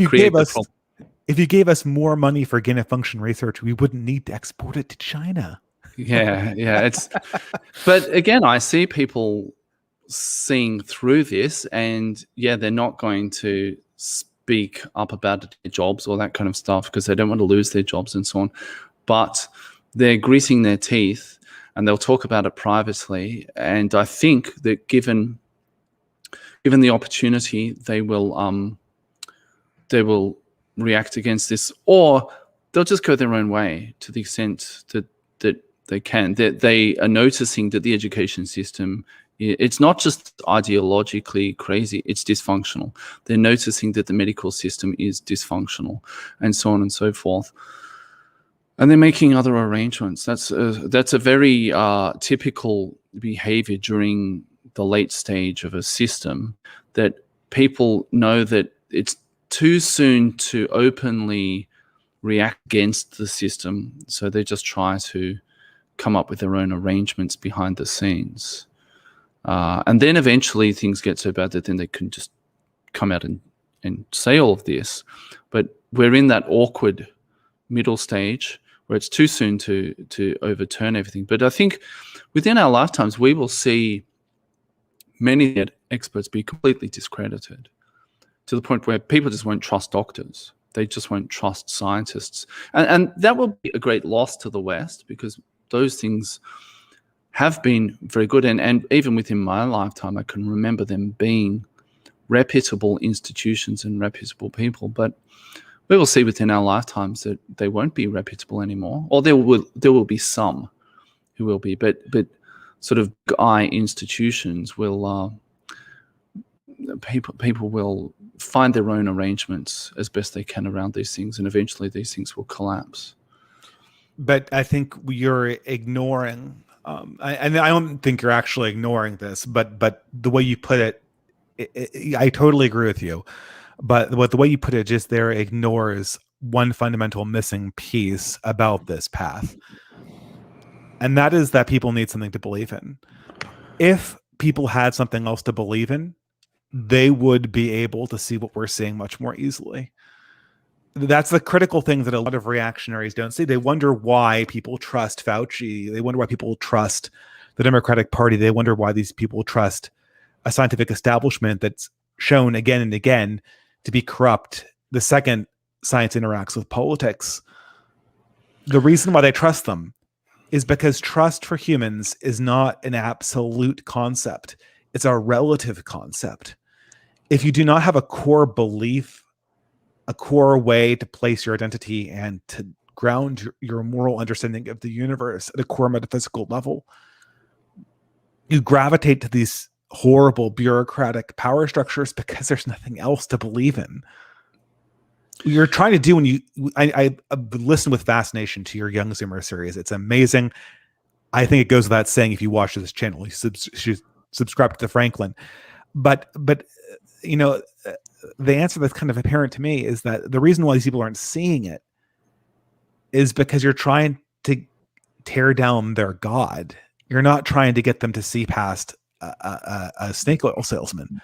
you gave us more money for gain-of-function research, we wouldn't need to export it to China. Yeah. But again, I see people seeing through this, and they're not going to speak up about their jobs or that kind of stuff because they don't want to lose their jobs and so on. But they're gritting their teeth, and they'll talk about it privately. And I think that given the opportunity, they will react against this, or they'll just go their own way to the extent that they can. They are noticing that the education system, it's not just ideologically crazy, it's dysfunctional. They're noticing that the medical system is dysfunctional, and so on and so forth. And they're making other arrangements. That's a very typical behavior during the late stage of a system, that people know that it's too soon to openly react against the system, so they just try to come up with their own arrangements behind the scenes. And then eventually things get so bad that then they can just come out and say all of this. But we're in that awkward middle stage where it's too soon to overturn everything. But I think within our lifetimes, we will see many experts be completely discredited to the point where people just won't trust doctors. They just won't trust scientists. And that will be a great loss to the West, because those things have been very good. And even within my lifetime, I can remember them being reputable institutions and reputable people. But we will see within our lifetimes that they won't be reputable anymore, or there will be some who will be. But sort of eye institutions will people will find their own arrangements as best they can around these things, and eventually these things will collapse. But I think you're ignoring, and I don't think you're actually ignoring this, but the way you put it, I totally agree with you. But what the way you put it just there ignores one fundamental missing piece about this path. And that is that people need something to believe in. If people had something else to believe in, they would be able to see what we're seeing much more easily. That's the critical thing that a lot of reactionaries don't see. They wonder why people trust Fauci. They wonder why people trust the Democratic Party. They wonder why these people trust a scientific establishment that's shown again and again to be corrupt the second science interacts with politics. The reason why they trust them is because trust for humans is not an absolute concept. It's a relative concept. If you do not have a core belief, a core way to place your identity and to ground your moral understanding of the universe at a core metaphysical level, you gravitate to these horrible bureaucratic power structures because there's nothing else to believe in. You're trying to do when I listen with fascination to your Young Zoomer series. It's amazing. I think it goes without saying, if you watch this channel, you should subscribe to Franklin. But the answer that's kind of apparent to me is that the reason why these people aren't seeing it is because you're trying to tear down their God. You're not trying to get them to see past a snake oil salesman.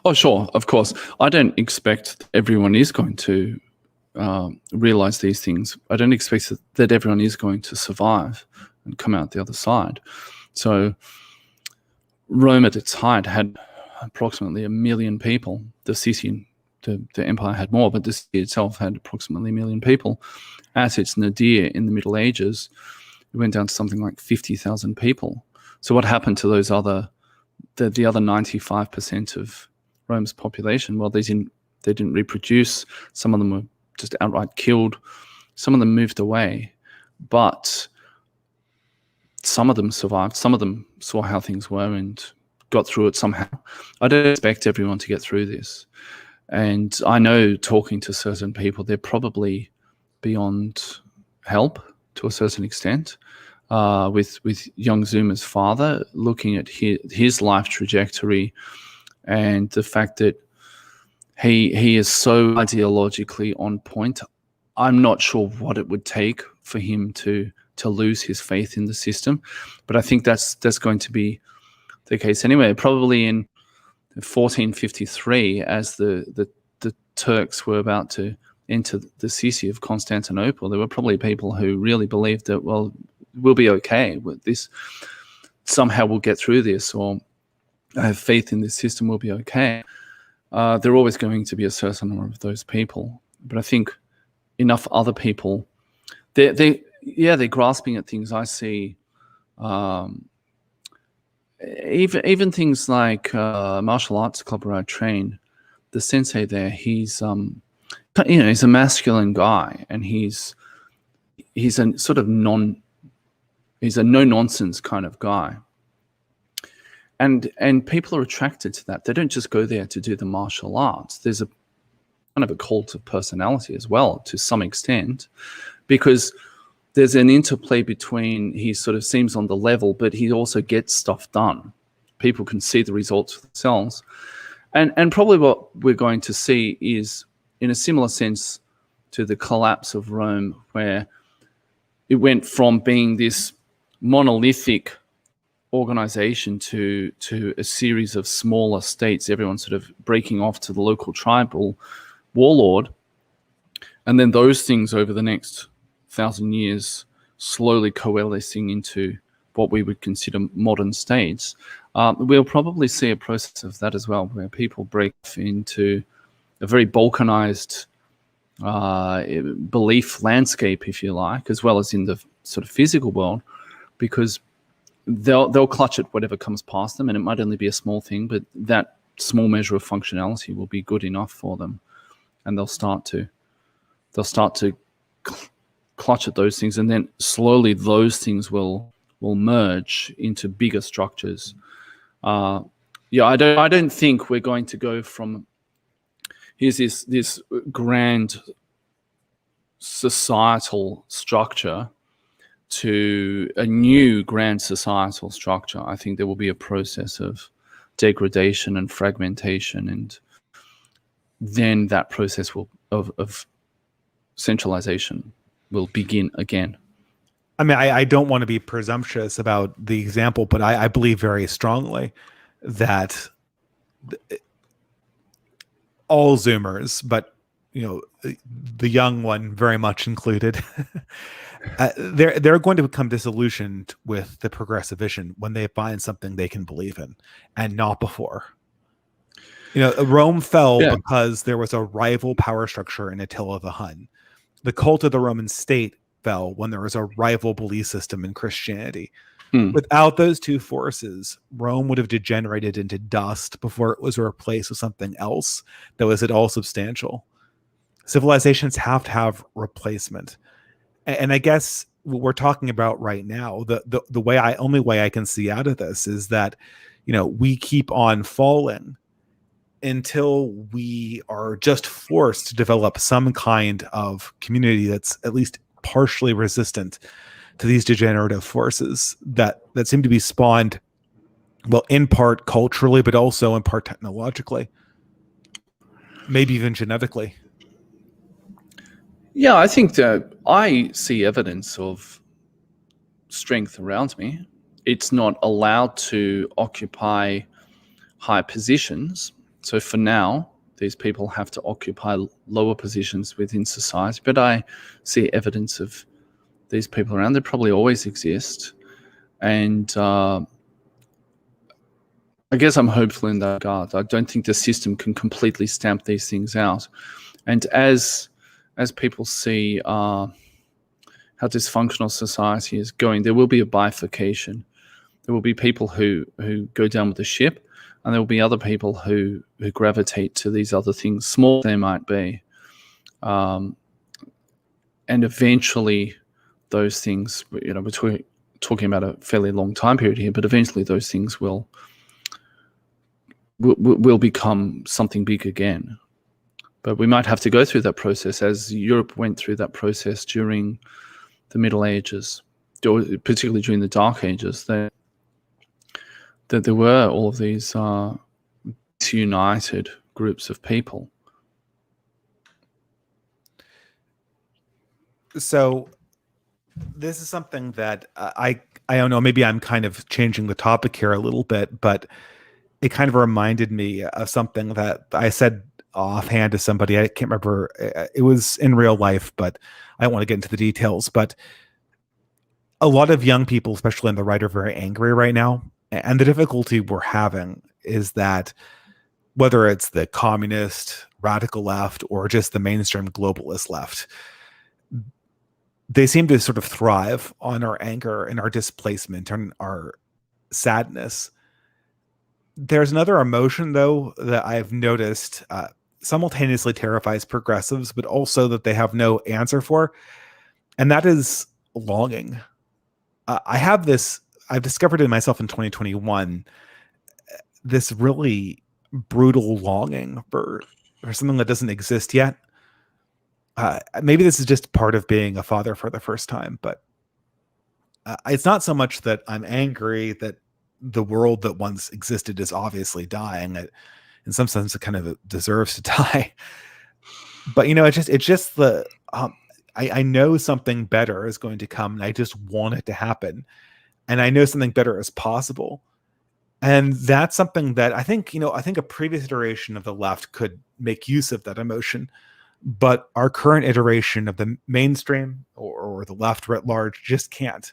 Oh, sure, of course. I don't expect everyone is going to realize these things. I don't expect that everyone is going to survive and come out the other side. So Rome at its height had approximately 1 million people. The city, the empire had more, but the city itself had approximately 1 million people. At its nadir in the Middle Ages, it went down to something like 50,000 people. So what happened to those other, the other 95% of Rome's population? Well, they didn't reproduce. Some of them were just outright killed. Some of them moved away, but some of them survived. Some of them saw how things were and got through it somehow. I don't expect everyone to get through this. And I know, talking to certain people, they're probably beyond help to a certain extent. With young Zoomer's father, looking at his life trajectory and the fact that he is so ideologically on point, I'm not sure what it would take for him to lose his faith in the system. But I think that's going to be the case anyway. Probably in 1453, as the Turks were about to enter the city of Constantinople, there were probably people who really believed that, well, we'll be okay with this. Somehow we'll get through this, or I have faith in this system, we'll be okay. There are always going to be a certain number of those people. But I think enough other people, they're grasping at things. I see even things like martial arts club where I train. The sensei there, he's he's a masculine guy, and he's a sort of he's a no-nonsense kind of guy. And people are attracted to that. They don't just go there to do the martial arts. There's a kind of a cult of personality as well, to some extent, because there's an interplay between, he sort of seems on the level, but he also gets stuff done. People can see the results for themselves. And probably what we're going to see is, in a similar sense to the collapse of Rome, where it went from being this monolithic organization to a series of smaller states, everyone sort of breaking off to the local tribal warlord, and then those things over the next 1,000 years slowly coalescing into what we would consider modern states. We'll probably see a process of that as well, where people break into a very balkanized belief landscape, if you like, as well as in the sort of physical world, because they'll clutch at whatever comes past them, and it might only be a small thing, but that small measure of functionality will be good enough for them, and they'll start to clutch at those things, and then slowly those things will merge into bigger structures. I don't think we're going to go from here's this grand societal structure to a new grand societal structure. I think there will be a process of degradation and fragmentation, and then that process of centralization will begin again. I mean, I don't want to be presumptuous about the example, but I believe very strongly that all Zoomers, but the young one very much included, they're going to become disillusioned with the progressive vision when they find something they can believe in, and not before. Rome fell because there was a rival power structure in Attila the Hun. The cult of the Roman state fell when there was a rival belief system in Christianity. Without those two forces, Rome would have degenerated into dust before it was replaced with something else that was at all substantial. Civilizations have to have replacement. And I guess what we're talking about right now, the only way I can see out of this is that, we keep on falling until we are just forced to develop some kind of community that's at least partially resistant to these degenerative forces that seem to be spawned, well, in part culturally, but also in part technologically, maybe even genetically. Yeah, I think that I see evidence of strength around me. It's not allowed to occupy high positions. So for now, these people have to occupy lower positions within society. But I see evidence of these people around. They probably always exist. And I guess I'm hopeful in that regard. I don't think the system can completely stamp these things out. And as people see how dysfunctional society is going, there will be a bifurcation. There will be people who go down with the ship, and there will be other people who gravitate to these other things, small they might be. And eventually those things, we're talking about a fairly long time period here, but eventually those things will become something big again. But we might have to go through that process, as Europe went through that process during the Middle Ages, particularly during the Dark Ages, that there were all of these united groups of people. So this is something that I don't know, maybe I'm kind of changing the topic here a little bit, but it kind of reminded me of something that I said offhand to somebody. I can't remember. It was in real life, but I don't want to get into the details. But a lot of young people, especially on the right, are very angry right now. And the difficulty we're having is that whether it's the communist, radical left, or just the mainstream globalist left, they seem to sort of thrive on our anger and our displacement and our sadness. There's another emotion, though, that I've noticed simultaneously terrifies progressives, but also that they have no answer for, and that is longing. I've discovered in myself in 2021, this really brutal longing for something that doesn't exist yet. Maybe this is just part of being a father for the first time, but it's not so much that I'm angry that the world that once existed is obviously dying. In some sense, it kind of deserves to die. But it's just the I know something better is going to come, and I just want it to happen, and I know something better is possible, and that's something that I think a previous iteration of the left could make use of that emotion, but our current iteration of the mainstream or the left writ large just can't.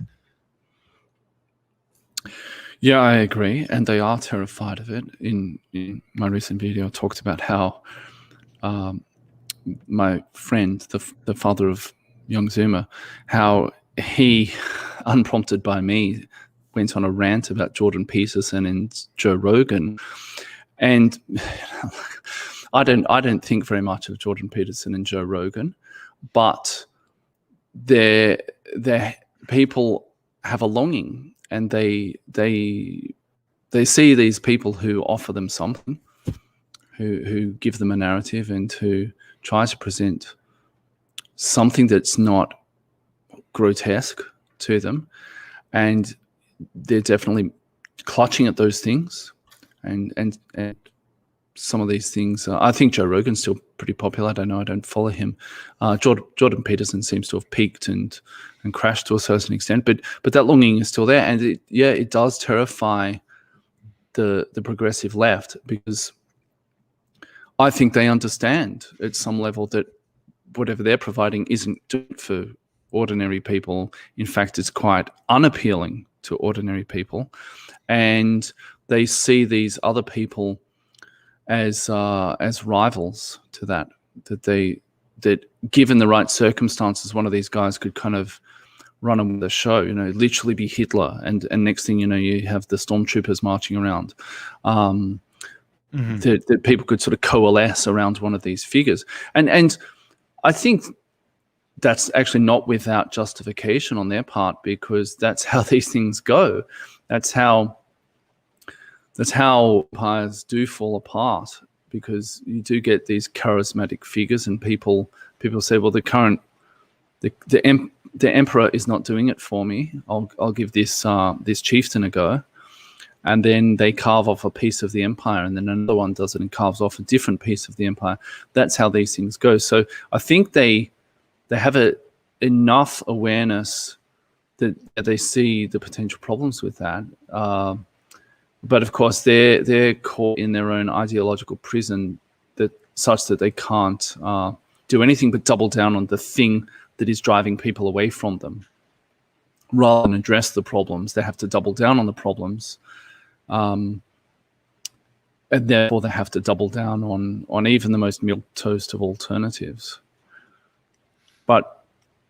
Yeah, I agree, and they are terrified of it. In my recent video, I talked about how my friend, the father of young Zuma, how he, unprompted by me, went on a rant about Jordan Peterson and Joe Rogan, and I don't think very much of Jordan Peterson and Joe Rogan, but their people have a longing, and they they see these people who offer them something, who give them a narrative, and who try to present something that's not grotesque to them, and they're definitely clutching at those things, and some of these things. I think Joe Rogan's still pretty popular. I don't know. I don't follow him. Jordan Peterson seems to have peaked and crashed to a certain extent, but that longing is still there, and it does terrify the progressive left, because I think they understand at some level that whatever they're providing isn't good for ordinary people. In fact, it's quite unappealing to ordinary people, and they see these other people as rivals to that given the right circumstances, one of these guys could kind of run on the show, literally be Hitler, and next thing you know, you have the stormtroopers marching around. That people could sort of coalesce around one of these figures, and I think that's actually not without justification on their part, because that's how these things go. That's how empires do fall apart, because you do get these charismatic figures, and people say, well, the emperor is not doing it for me. I'll give this chieftain a go, and then they carve off a piece of the empire, and then another one does it and carves off a different piece of the empire. That's how these things go. So I think they have enough awareness that they see the potential problems with that. But of course, they're caught in their own ideological prison, such that they can't do anything but double down on the thing that is driving people away from them. Rather than address the problems, they have to double down on the problems, and therefore they have to double down on even the most milquetoast of alternatives. But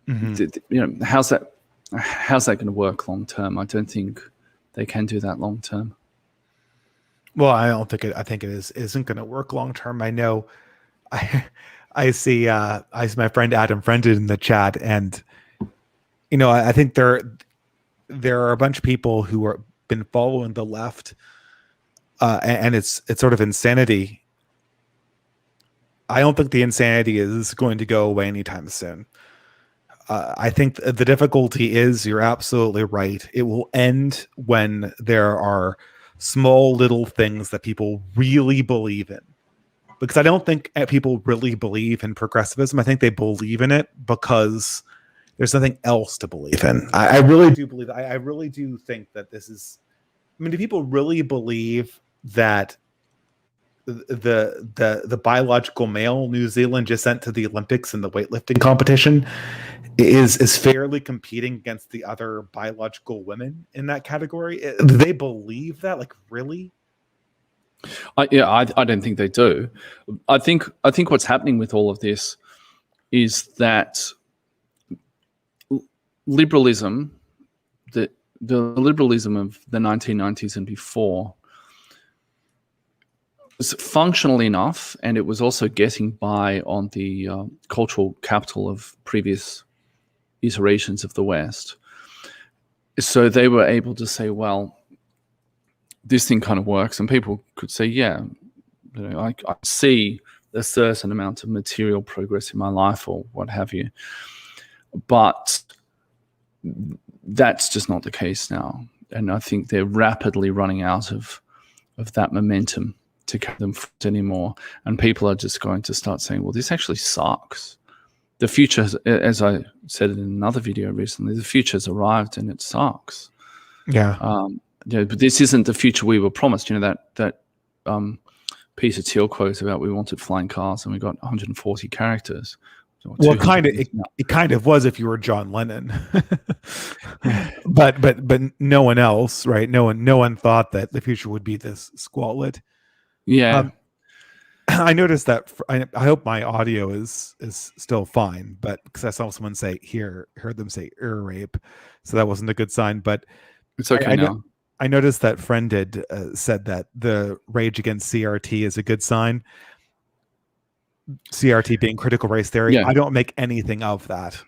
how's that going to work long term? I don't think they can do that long term. Well, I don't think it. I think it isn't going to work long term. I know. I see my friend Adam Friended in the chat, and I think there are a bunch of people who are been following the left, and it's sort of insanity. I don't think the insanity is going to go away anytime soon. I think the difficulty is, you're absolutely right, it will end when there are small little things that people really believe in. Because I don't think people really believe in progressivism. I think they believe in it because there's nothing else to believe in. I really do believe. I really do think that this is. I mean, do people really believe that the biological male New Zealand just sent to the Olympics in the weightlifting competition is fairly competing against the other biological women in that category? Do they believe that? Like, really? I don't think they do. I think what's happening with all of this is that liberalism, the liberalism of the 1990s and before, was functional enough, and it was also getting by on the cultural capital of previous iterations of the West. So they were able to say, well, this thing kind of works, and people could say, yeah, I see a certain amount of material progress in my life or what have you. But that's just not the case now. And I think they're rapidly running out of that momentum to carry them forward anymore. And people are just going to start saying, well, this actually sucks. The future, as I said in another video recently, the future has arrived and it sucks. Yeah. But this isn't the future we were promised. That Peter Thiel quote about we wanted flying cars and we got 140 characters. Well, it kind of was if you were John Lennon, but no one else, right? No one thought that the future would be this squalid. Yeah. I noticed that. I hope my audio is still fine, but because I saw someone heard them say ear rape, so that wasn't a good sign. But it's okay now. I noticed that Friended said that the rage against CRT is a good sign. CRT being critical race theory. Yeah. I don't make anything of that.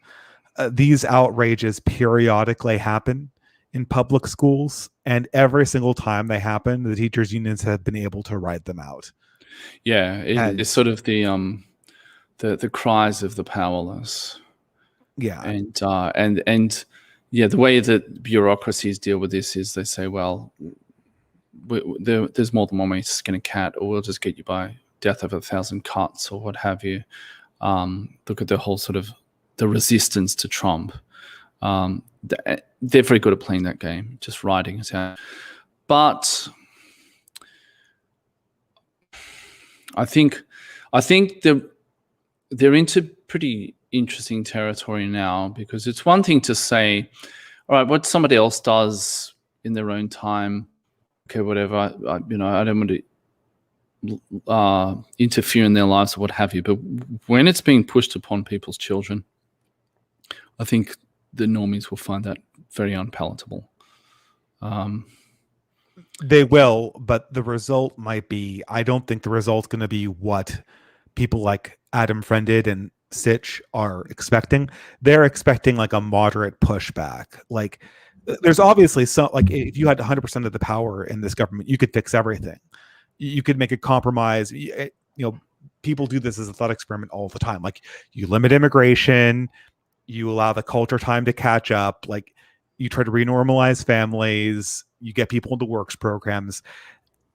These outrages periodically happen in public schools, and every single time they happen, the teachers unions have been able to ride them out. Yeah, it's sort of the cries of the powerless. Yeah. And yeah, the way that bureaucracies deal with this is they say, well, there's more than one way to skin a cat, or we'll just get you by death of 1,000 cuts or what have you. Look at the whole sort of the resistance to Trump. They're very good at playing that game, just riding us out. But I think they're into pretty interesting territory now, because it's one thing to say, all right, what somebody else does in their own time, okay, whatever, I don't want to interfere in their lives or what have you. But when it's being pushed upon people's children, I think the normies will find that very unpalatable. They will, but the result might be, I don't think the result's going to be what people like Adam Friended and Sitch are expecting. They're expecting like a moderate pushback. Like, there's obviously some, like, if you had 100% of the power in this government, you could fix everything. You could make a compromise. People do this as a thought experiment all the time. Like, you limit immigration, you allow the culture time to catch up, like, you try to renormalize families, you get people into works programs.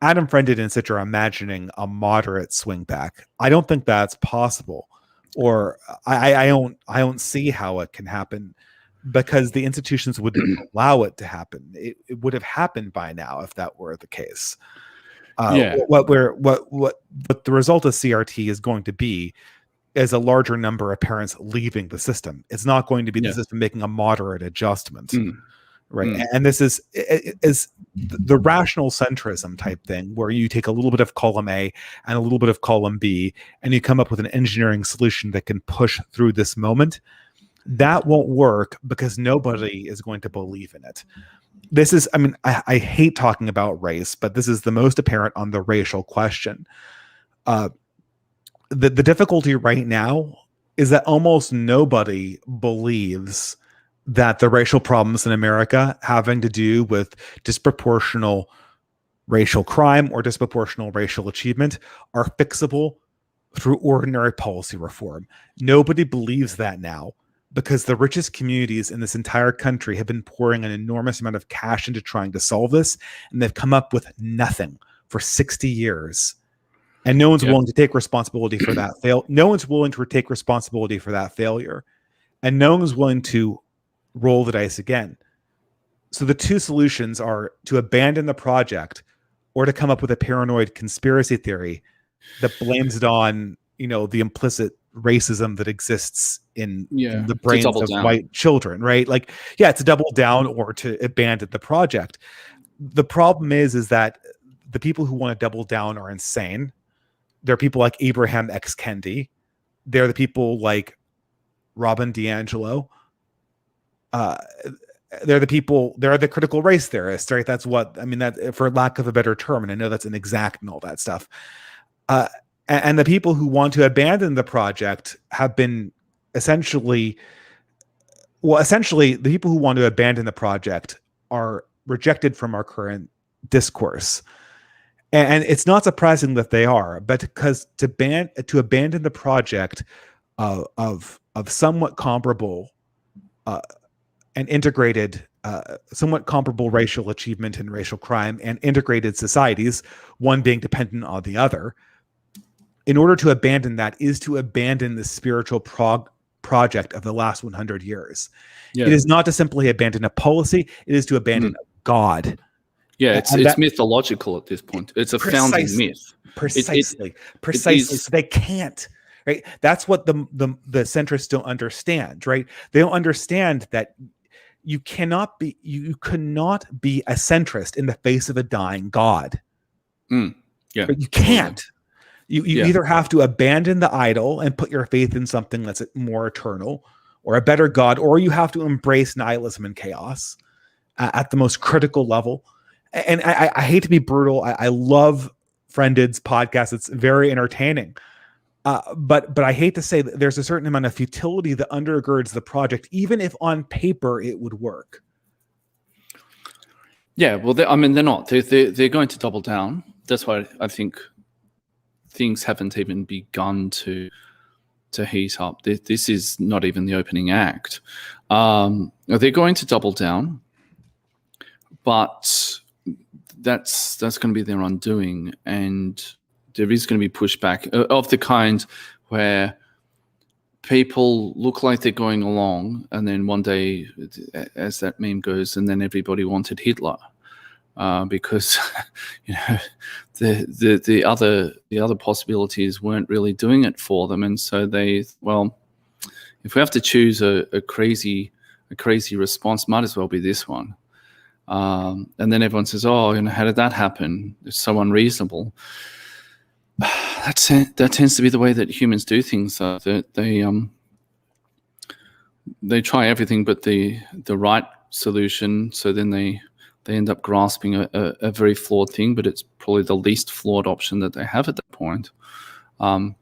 Adam Friended and Sitch are imagining a moderate swing back. I don't think that's possible, or I don't see how it can happen, because the institutions wouldn't allow it to happen. It would have happened by now if that were the case. What the result of CRT is going to be is a larger number of parents leaving the system. It's not going to be the system making a moderate adjustment. Right. And this is the rational centrism type thing, where you take a little bit of column A and a little bit of column B, and you come up with an engineering solution that can push through this moment. That won't work, because nobody is going to believe in it. This is, I mean, I hate talking about race, but this is the most apparent on the racial question. The difficulty right now is that almost nobody believes that the racial problems in America having to do with disproportional racial crime or disproportional racial achievement are fixable through ordinary policy reform. Nobody believes that now, because the richest communities in this entire country have been pouring an enormous amount of cash into trying to solve this, and they've come up with nothing for 60 years. And no one's willing to take responsibility for that No one's willing to take responsibility for that failure. And no one's willing to roll the dice again. So the two solutions are to abandon the project, or to come up with a paranoid conspiracy theory that blames it on, the implicit racism that exists in the brains of white children, right? Like, it's a double down or to abandon the project. The problem is that the people who want to double down are insane. There are people like Abraham X. Kendi. They're the people like Robin DiAngelo. They're the critical race theorists, right? That's what, I mean, that, for lack of a better term, and I know that's inexact and all that stuff. And the people who want to abandon the project have been essentially the people who want to abandon the project are rejected from our current discourse. And it's not surprising that they are, but because to abandon the project of somewhat comparable and integrated, somewhat comparable racial achievement and racial crime and integrated societies, one being dependent on the other, in order to abandon that is to abandon the spiritual project of the last 100 years. It is not to simply abandon a policy, it is to abandon God. Yeah, it's mythological at this point. It's a founding myth. Precisely. So they can't, right? That's what the centrists don't understand, right? They don't understand that you cannot be a centrist in the face of a dying God. Yeah, but you can't. You either have to abandon the idol and put your faith in something that's more eternal or a better God, or you have to embrace nihilism and chaos at the most critical level. And I hate to be brutal. I love Friended's podcast. It's very entertaining. But I hate to say that there's a certain amount of futility that undergirds the project, even if on paper it would work. Yeah, well, I mean, they're not. They're going to double down. That's why I think things haven't even begun to heat up. This is not even the opening act. They're going to double down, but that's going to be their undoing, and there is going to be pushback of the kind where people look like they're going along, and then one day, as that meme goes, and then everybody wanted Hitler. Because the other possibilities weren't really doing it for them, and so if we have to choose a crazy response, might as well be this one. And then everyone says, "Oh, how did that happen? It's so unreasonable." That tends to be the way that humans do things. They try everything but the right solution. So then they end up grasping a very flawed thing, but it's probably the least flawed option that they have at that point. I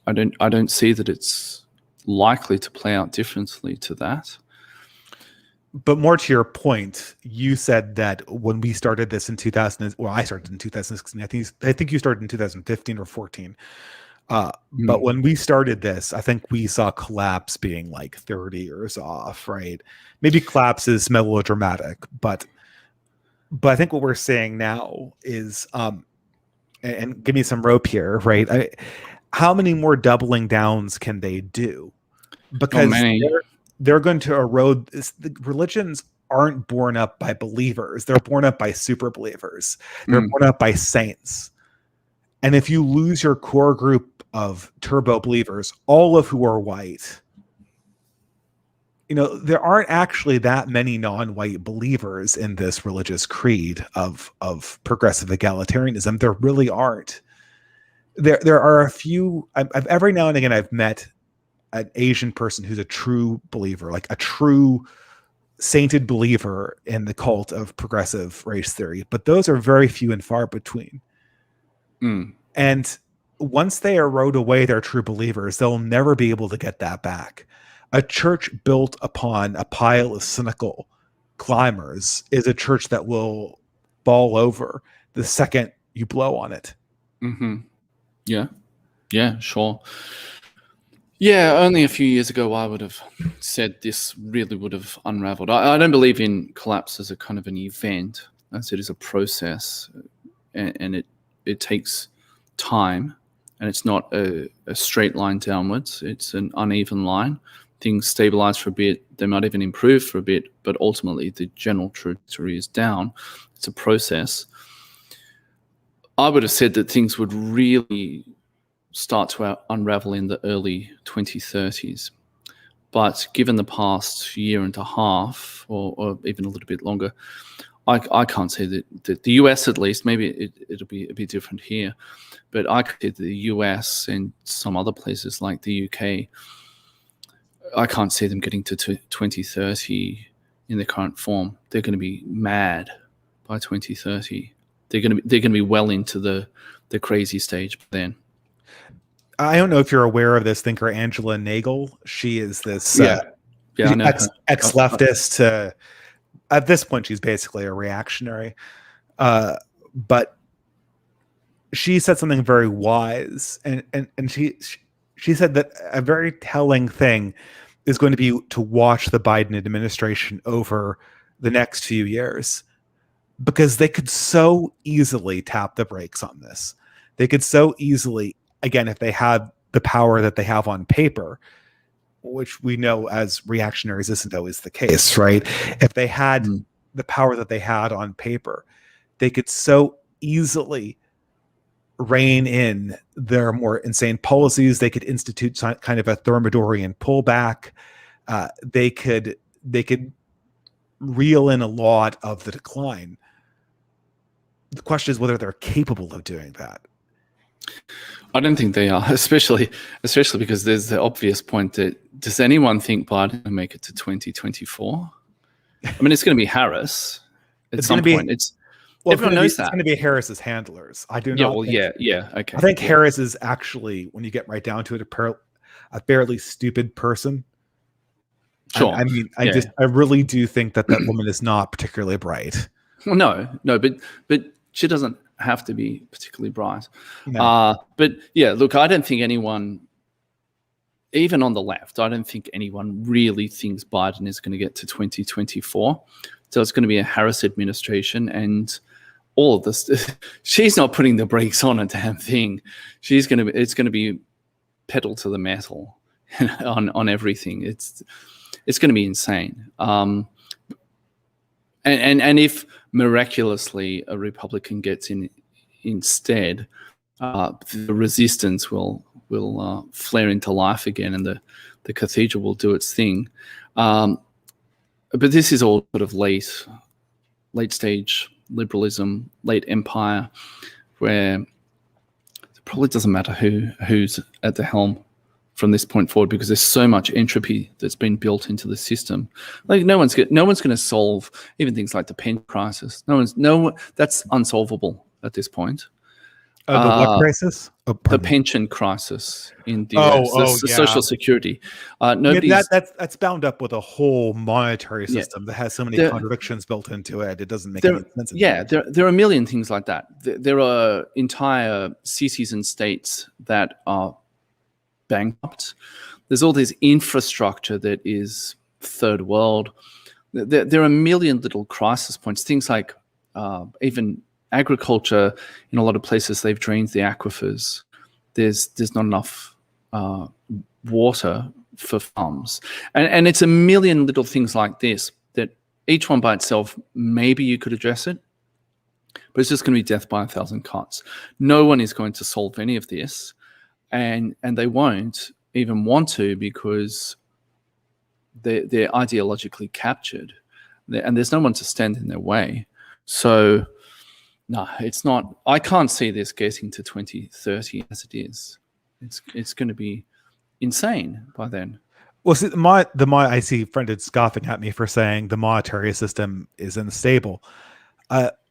don't see that it's likely to play out differently to that. But more to your point, you said that when we started this in 2000, well, I started in 2016. I think you started in 2015 or 14. But when we started this, I think we saw collapse being like 30 years off, right? Maybe collapse is melodramatic, but I think what we're saying now is, and give me some rope here, right? How many more doubling downs can they do? Because they're going to erode this. The religions aren't born up by believers. They're born up by super believers. They're born up by saints. And if you lose your core group of turbo believers, all of who are white, there aren't actually that many non-white believers in this religious creed of progressive egalitarianism. There really aren't. There are a few. I've every now and again I've met an Asian person who's a true believer, like a true sainted believer in the cult of progressive race theory. But those are very few and far between. And once they erode away their true believers, they'll never be able to get that back. A church built upon a pile of cynical climbers is a church that will fall over the second you blow on it. Yeah, sure. Yeah, only a few years ago I would have said this really would have unraveled. I don't believe in collapse as a kind of an event. As it is a process, and it takes time, and it's not a straight line downwards. It's an uneven line. Things stabilize for a bit. They might even improve for a bit, but ultimately the general trajectory is down. It's a process. I would have said that things would really start to unravel in the early 2030s. But given the past year and a half, or even a little bit longer, I can't say that the US, at least, maybe it'll be a bit different here, but I could say the US and some other places like the UK, I can't see them getting to 2030 in their current form. They're going to be mad by 2030. They're going to be well into the crazy stage then. I don't know if you're aware of this thinker, Angela Nagel. She is this ex-leftist. At this point, she's basically a reactionary. But she said something very wise, and she said that a very telling thing is going to be to watch the Biden administration over the next few years, because they could so easily tap the brakes on this. They could so easily, again, if they had the power that they have on paper, which we know as reactionaries isn't always the case, right? If they had the power that they had on paper, they could so easily rein in their more insane policies. They could institute kind of a Thermidorian pullback. They could reel in a lot of the decline. The question is whether they're capable of doing that. I don't think they are, especially because there's the obvious point that, does anyone think Biden will make it to 2024? I mean, it's going to be Harris at some point. Everyone knows that. It's going to be Harris's handlers. I do not. Yeah, well, yeah, okay. I think Harris is actually, when you get right down to it, a fairly stupid person. Sure. I mean, I really do think that woman is not particularly bright. No, but she doesn't have to be particularly bright. No. But yeah, look, I don't think anyone, even on the left, I don't think anyone really thinks Biden is going to get to 2024. So it's going to be a Harris administration, and all of this. She's not putting the brakes on a damn thing. It's going to be pedal to the metal on everything. It's going to be insane. And if miraculously a Republican gets in instead, the resistance will flare into life again, and the cathedral will do its thing. But this is all sort of late stage liberalism, late empire, where it probably doesn't matter who's at the helm from this point forward, because there's so much entropy that's been built into the system. Like no one's going to solve even things like the pension crisis. That's unsolvable at this point. The what crisis? The pension crisis in the US, the Social Security. That's bound up with a whole monetary system that has so many contradictions built into it. It doesn't make any sense. There are a million things like that. There are entire cities and states that are bankrupt. There's all this infrastructure that is third world. There are a million little crisis points. Things like even agriculture, in a lot of places they've drained the aquifers. There's not enough water for farms, and it's a million little things like this that each one by itself maybe you could address it, but it's just going to be death by 1,000 cuts. No one is going to solve any of this, and they won't even want to, because they're ideologically captured, and there's no one to stand in their way. So no, it's not. I can't see this getting to 2030 as it is. It's going to be insane by then. Well, see, I see a friend scoffing at me for saying the monetary system is unstable.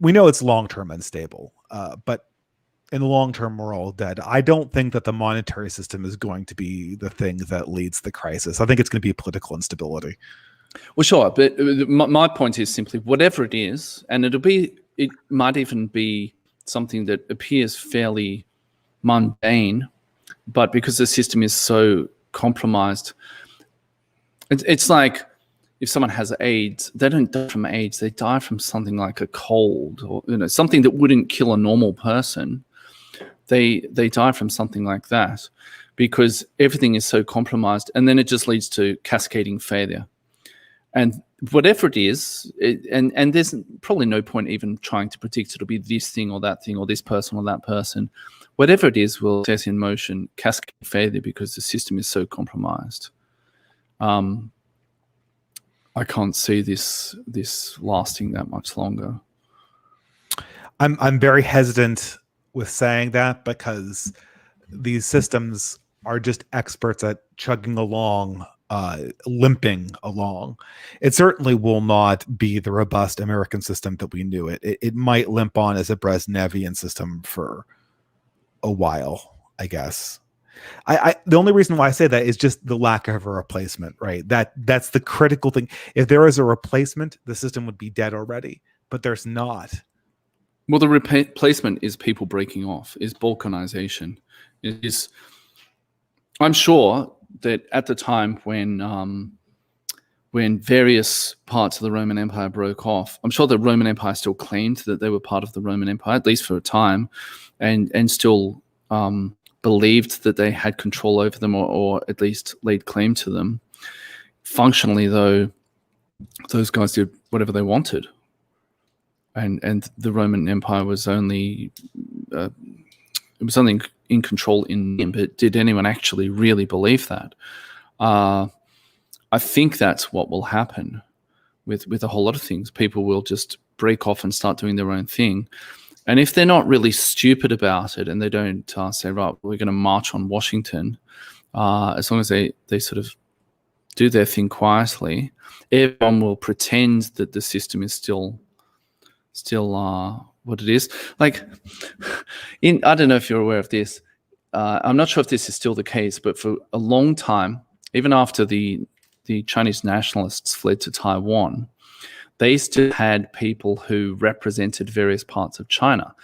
We know it's long-term unstable, but in the long term, we're all dead. I don't think that the monetary system is going to be the thing that leads the crisis. I think it's going to be political instability. Well, sure, but my point is simply, whatever it is, and it might even be something that appears fairly mundane, but because the system is so compromised, it's like if someone has AIDS, they don't die from AIDS, they die from something like a cold, or something that wouldn't kill a normal person. They die from something like that because everything is so compromised, and then it just leads to cascading failure. And whatever it is, and there's probably no point even trying to predict it'll be this thing or that thing or this person or that person. Whatever it is will set in motion cascade failure because the system is so compromised. I can't see this lasting that much longer. I'm very hesitant with saying that, because these systems are just experts at chugging along, limping along. It certainly will not be the robust American system that we knew. It might limp on as a Brezhnevian system for a while, I guess. The only reason why I say that is just the lack of a replacement, right? That's the critical thing. If there is a replacement, the system would be dead already, but there's not. Well, the replacement is people breaking off, is balkanization. I'm sure that at the time when various parts of the Roman Empire broke off, I'm sure the Roman Empire still claimed that they were part of the Roman Empire, at least for a time, and still believed that they had control over them, or at least laid claim to them. Functionally, though, those guys did whatever they wanted. And the Roman Empire was only in control in name, but did anyone actually really believe that? I think that's what will happen with a whole lot of things. People will just break off and start doing their own thing. And if they're not really stupid about it, and they don't say, right, we're going to march on Washington, as long as they sort of do their thing quietly, everyone will pretend that the system is still what it is. Like, I don't know if you're aware of this. I'm not sure if this is still the case, but for a long time, even after the Chinese nationalists fled to Taiwan, they still had people who represented various parts of China.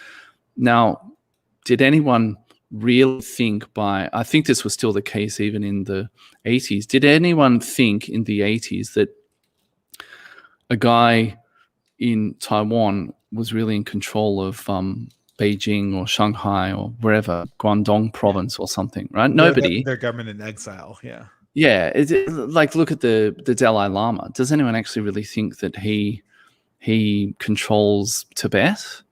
Now, did anyone really think I think this was still the case even in the 80s, did anyone think in the 80s that a guy in Taiwan was really in control of Beijing or Shanghai or wherever, Guangdong province or something, right? Nobody. Their government in exile, yeah. Yeah, like look at the Dalai Lama. Does anyone actually really think that he controls Tibet?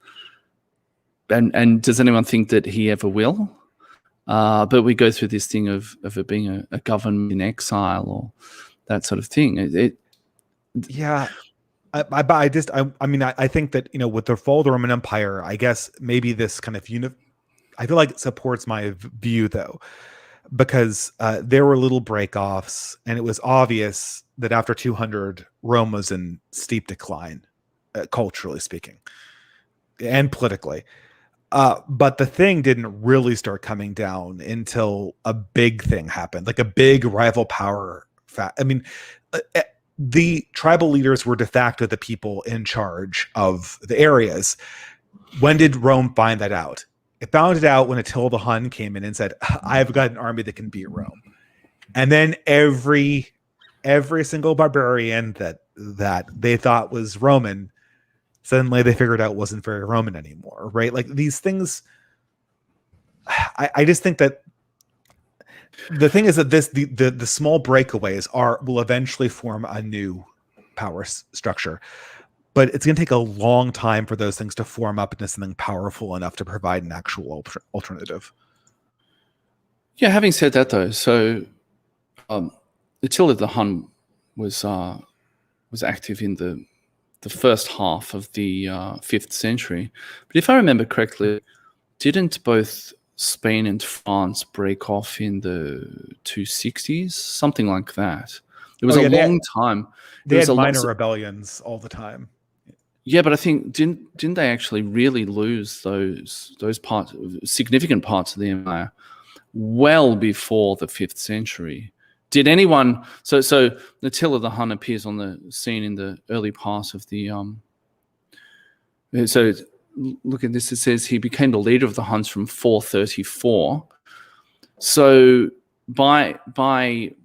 And does anyone think that he ever will? But we go through this thing of it being a government in exile or that sort of thing. Yeah. I think that, with the fall of the Roman Empire, I guess maybe this kind of I feel like it supports my view though, because there were little break-offs, and it was obvious that after 200, Rome was in steep decline, culturally speaking, and politically. But the thing didn't really start coming down until a big thing happened, like a big rival power. The tribal leaders were de facto the people in charge of the areas. When did Rome find that out? It found it out when Attila the Hun came in and said, "I've got an army that can beat Rome." And then every single barbarian that they thought was Roman, suddenly they figured out wasn't very Roman anymore, right? Like these things, I just think that the thing is that the small breakaways will eventually form a new power structure, but it's going to take a long time for those things to form up into something powerful enough to provide an actual alternative. Yeah, having said that though, so Attila the Hun was active in the first half of the 5th century. But if I remember correctly, didn't both Spain and France break off in the 260s? Something like that. It was a long time. They had minor rebellions all the time. Yeah, but I think didn't they actually really lose those significant parts of the empire well before the 5th century? Did anyone? So Attila the Hun appears on the scene in the early part of the. So look at this. It says he became the leader of the Huns from 434. So by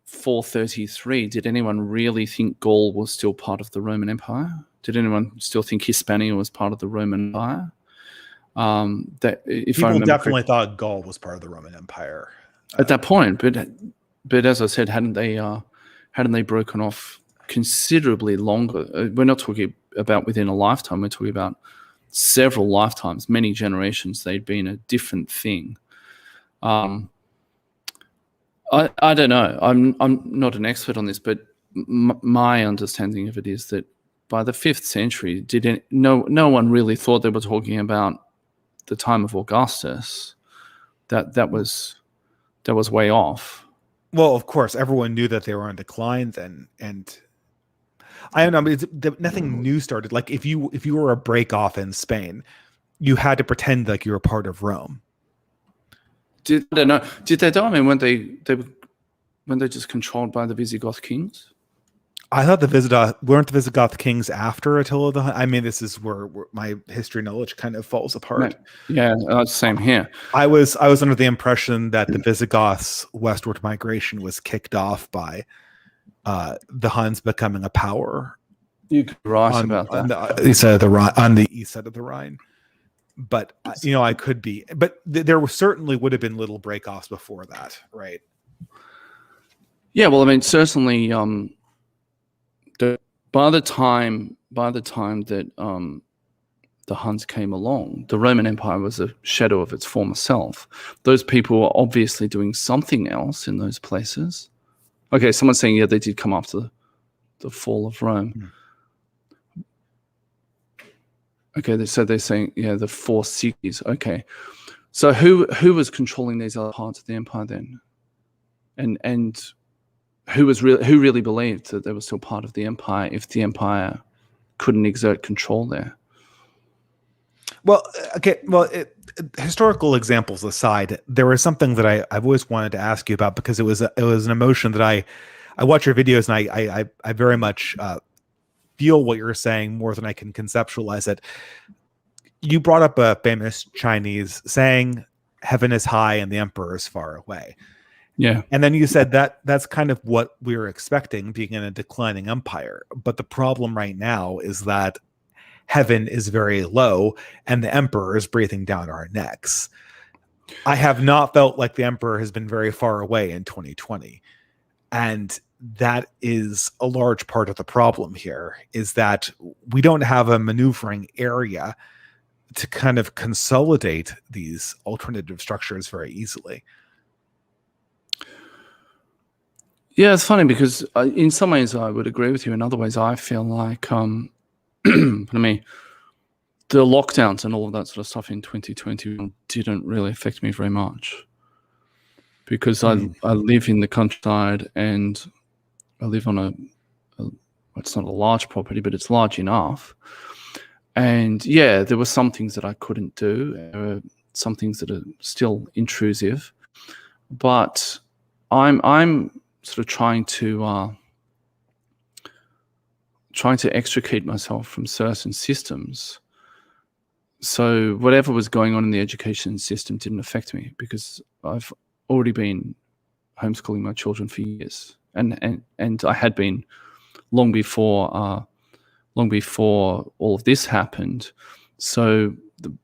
433, did anyone really think Gaul was still part of the Roman Empire? Did anyone still think Hispania was part of the Roman Empire? People definitely thought Gaul was part of the Roman Empire at that point, but as I said, hadn't they broken off considerably longer? We're not talking about within a lifetime. We're talking about several lifetimes, many generations. They'd been a different thing. I don't know. I'm not an expert on this, but my understanding of it is that by the 5th century, no one really thought they were talking about the time of Augustus. That was way off. Well, of course, everyone knew that they were on decline then, and I don't know. Nothing new started. Like if you were a break off in Spain, you had to pretend like you were part of Rome. I don't know. Did they do? I mean, when they just controlled by the Visigoth kings? I thought weren't the Visigoth kings after Attila the Hun? I mean, this is where my history knowledge kind of falls apart. Yeah, same here. I was under the impression that the Visigoths' westward migration was kicked off by the Huns becoming a power. You could be right about that. On the east side of the Rhine, on the east side of the Rhine. But I could be. But there certainly would have been little breakoffs before that, right? Yeah, well, I mean, certainly. By the time that the Huns came along, the Roman Empire was a shadow of its former self. Those people were obviously doing something else in those places. Okay, someone's saying, yeah, they did come after the fall of Rome. Okay, so they're saying, yeah, the 4 cities. Okay, so who was controlling these other parts of the empire then? And who really believed that they were still part of the empire if the empire couldn't exert control there? Well, okay. Well, historical examples aside, there was something that I've always wanted to ask you about, because it was an emotion that I watch your videos and I very much feel what you're saying more than I can conceptualize it. You brought up a famous Chinese saying, "Heaven is high and the emperor is far away." Yeah. And then you said that that's kind of what we were expecting, being in a declining empire. But the problem right now is that heaven is very low and the emperor is breathing down our necks. I have not felt like the emperor has been very far away in 2020. And that is a large part of the problem here, is that we don't have a maneuvering area to kind of consolidate these alternative structures very easily. Yeah, it's funny because in some ways I would agree with you. In other ways, I feel like, pardon me, the lockdowns and all of that sort of stuff in 2020 didn't really affect me very much, because I live in the countryside and I live on it's not a large property, but it's large enough. And yeah, there were some things that I couldn't do. There were some things that are still intrusive, but I'm sort of trying to extricate myself from certain systems. So whatever was going on in the education system didn't affect me, because I've already been homeschooling my children for years, and I had been long before all of this happened. So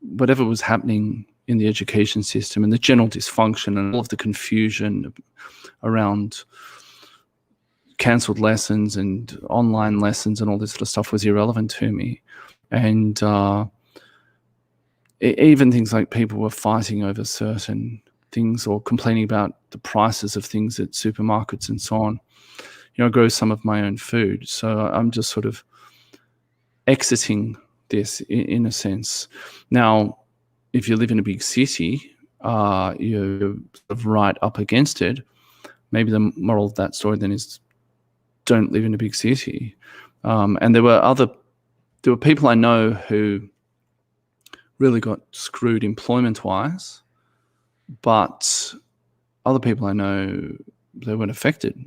whatever was happening in the education system and the general dysfunction and all of the confusion around cancelled lessons and online lessons and all this sort of stuff was irrelevant to me. And even things like people were fighting over certain things or complaining about the prices of things at supermarkets and so on. You know, I grow some of my own food, so I'm just sort of exiting this in a sense. Now, if you live in a big city, you're sort of right up against it. Maybe the moral of that story then is don't live in a big city. And there were people I know who really got screwed employment-wise, but other people I know, they weren't affected.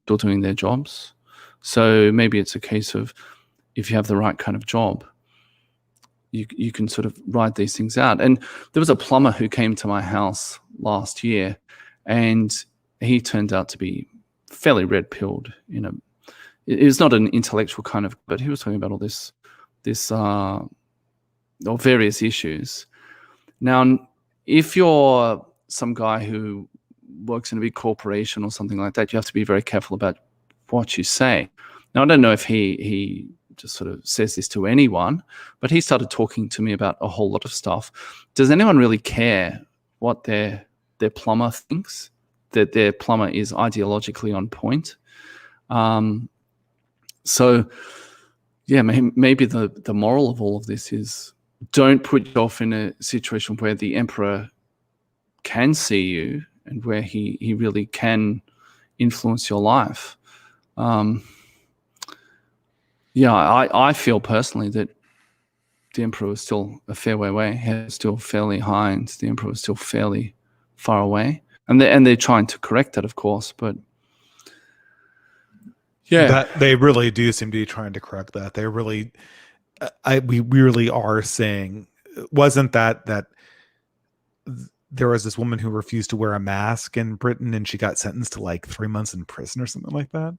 Still doing their jobs. So maybe it's a case of, if you have the right kind of job, you can sort of ride these things out. And there was a plumber who came to my house last year, and he turned out to be fairly red-pilled. It was not an intellectual kind of, but he was talking about all this or various issues. Now, if you're some guy who works in a big corporation or something like that, you have to be very careful about what you say. Now, I don't know if he just sort of says this to anyone, but he started talking to me about a whole lot of stuff. Does anyone really care what their plumber thinks? That their plumber is ideologically on point? So, yeah, maybe the moral of all of this is, don't put yourself in a situation where the emperor can see you and where he really can influence your life. Yeah, I feel personally that the emperor was still a fair way away. Head was still fairly high, and the emperor was still fairly far away. And they're trying to correct that, of course, but yeah, that they really do seem to be trying to correct that. They really, we really are saying, wasn't that there was this woman who refused to wear a mask in Britain, and she got sentenced to like 3 months in prison or something like that?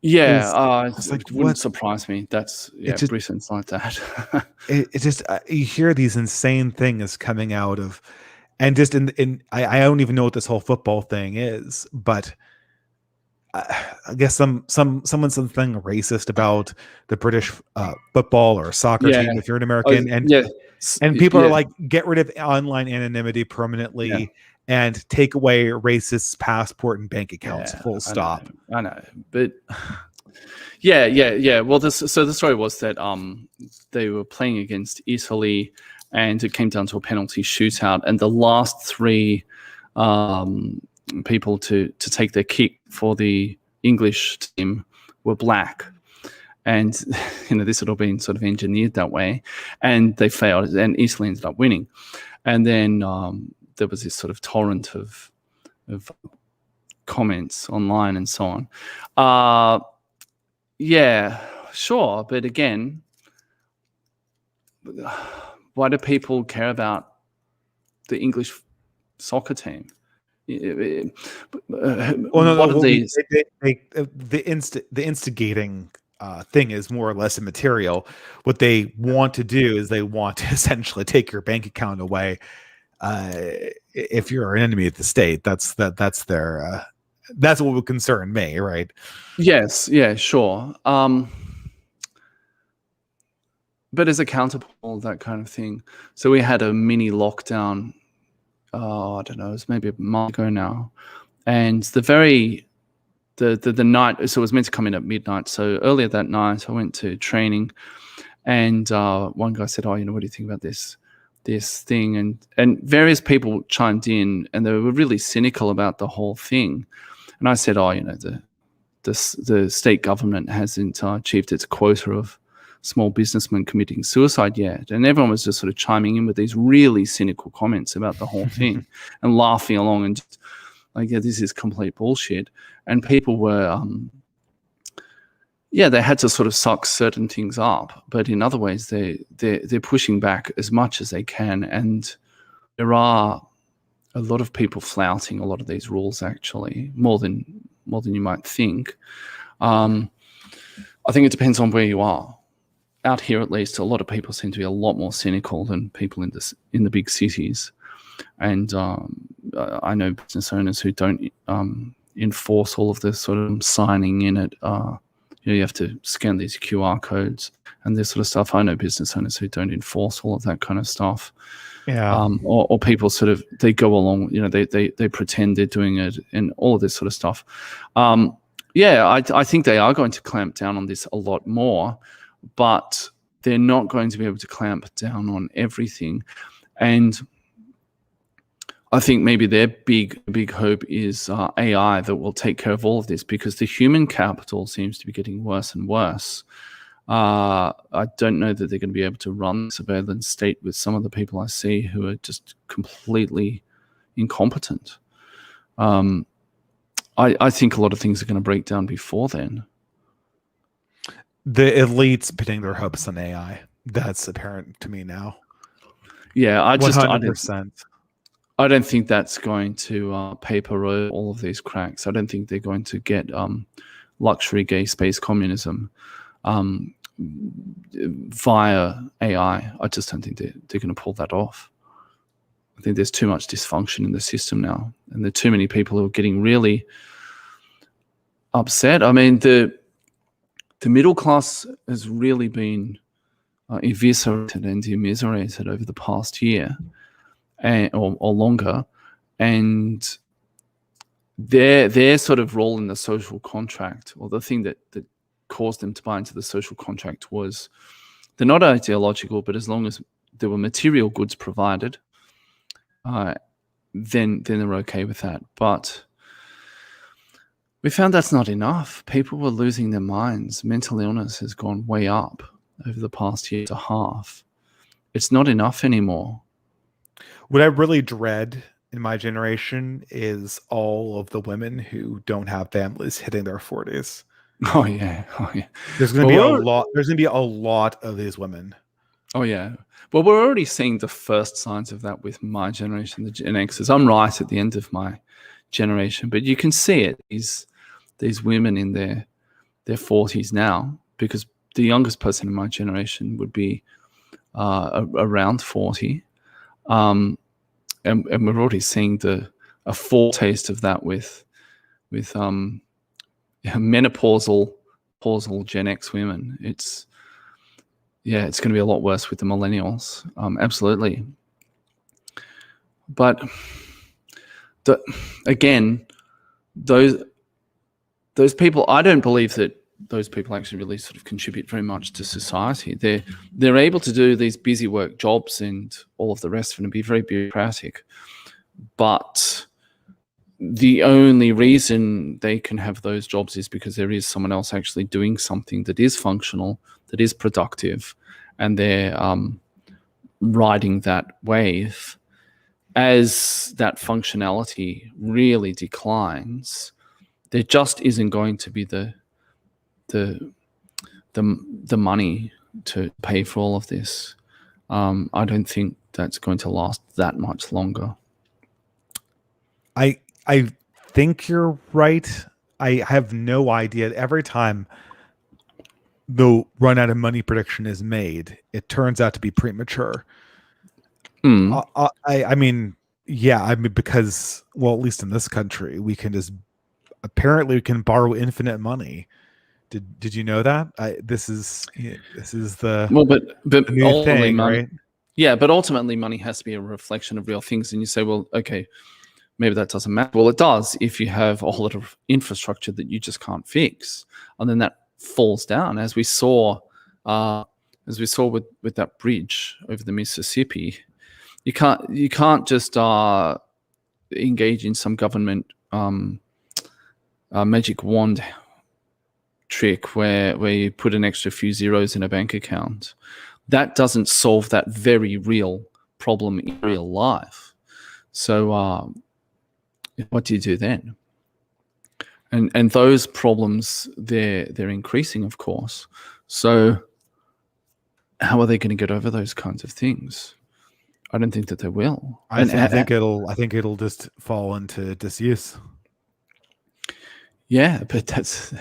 Yeah, it's like, it wouldn't what? surprise me. That's Britain's like that. It just, you hear these insane things coming out of, and just I don't even know what this whole football thing is, but I guess someone said something racist about the British football or soccer team if you're an American, and people are like, get rid of online anonymity permanently and take away racists' passport and bank accounts. Full stop. I know, but yeah. Well, so the story was that they were playing against Italy, and it came down to a penalty shootout, and the last three people to take their kick for the English team were black. And this had all been sort of engineered that way, and they failed, and Italy ended up winning. And then there was this sort of torrent of comments online and so on. Sure, but again, why do people care about the English soccer team? What are these? The instigating thing is more or less immaterial. What they want to do is they want to essentially take your bank account away. If you're an enemy of the state, that's their that's what would concern me, right? Yes, yeah, sure. But as a counterpart, that kind of thing. So we had a mini lockdown. I don't know, it was maybe a month ago now, and the night. So it was meant to come in at midnight. So earlier that night, I went to training, and one guy said, "Oh, what do you think about this thing?" And various people chimed in, and they were really cynical about the whole thing. And I said, "Oh, the state government hasn't achieved its quota of small businessmen committing suicide yet." And everyone was just sort of chiming in with these really cynical comments about the whole thing and laughing along and just like, yeah, this is complete bullshit. And people were, they had to sort of suck certain things up, but in other ways, they're pushing back as much as they can. And there are a lot of people flouting a lot of these rules, actually, more than you might think. I think it depends on where you are. Out here, at least, a lot of people seem to be a lot more cynical than people in the big cities. And I know business owners who don't enforce all of this sort of signing in it. You have to scan these QR codes and this sort of stuff. I know business owners who don't enforce all of that kind of stuff. Yeah. Or people sort of, they go along, they pretend they're doing it and all of this sort of stuff. I think they are going to clamp down on this a lot more, but they're not going to be able to clamp down on everything. And I think maybe their big hope is AI that will take care of all of this, because the human capital seems to be getting worse and worse. I don't know that they're going to be able to run the surveillance state with some of the people I see who are just completely incompetent. I think a lot of things are going to break down before then. The elites putting their hopes on AI. That's apparent to me now. Yeah, 100%. I don't think that's going to paper over all of these cracks. I don't think they're going to get luxury gay space communism via AI. I just don't think they're going to pull that off. I think there's too much dysfunction in the system now, and there are too many people who are getting really upset. I mean, the middle class has really been eviscerated and immiserated over the past year or longer, and their sort of role in the social contract, or the thing that caused them to buy into the social contract, was they're not ideological, but as long as there were material goods provided, then they're okay with that. But we found that's not enough. People were losing their minds. Mental illness has gone way up over the past year and a half. It's not enough anymore. What I really dread in my generation is all of the women who don't have families hitting their 40s. Oh yeah. There's going to be a lot. There's going to be a lot of these women. Oh yeah. Well, we're already seeing the first signs of that with my generation, the Gen Xers. I'm right at the end of my generation, but you can see it. These women in their 40s now, because the youngest person in my generation would be around 40, and we're already seeing a foretaste of that with menopausal Gen X women. It's going to be a lot worse with the millennials. Absolutely. But again, those people, I don't believe that those people actually really sort of contribute very much to society. They're able to do these busy work jobs and all of the rest of it and be very bureaucratic. But the only reason they can have those jobs is because there is someone else actually doing something that is functional, that is productive, and they're riding that wave. As that functionality really declines, there just isn't going to be the the money to pay for all of this. I don't think that's going to last that much longer. I think you're right. I have no idea. Every time the run out of money prediction is made, it turns out to be premature. I mean, yeah, I mean, because, well, at least in this country, we can borrow infinite money. Did you know that? This is the but new ultimately, thing, right? Yeah, but ultimately, money has to be a reflection of real things. And you say, well, okay, maybe that doesn't matter. Well, it does if you have a whole lot of infrastructure that you just can't fix, and then that falls down, as we saw with that bridge over the Mississippi. You can't just engage in some government magic wand trick where you put an extra few zeros in a bank account. That doesn't solve that very real problem in real life. So what do you do then? And those problems, they're increasing, of course. So how are they going to get over those kinds of things? I don't think that they will. I think it'll just fall into disuse. Yeah, but that's,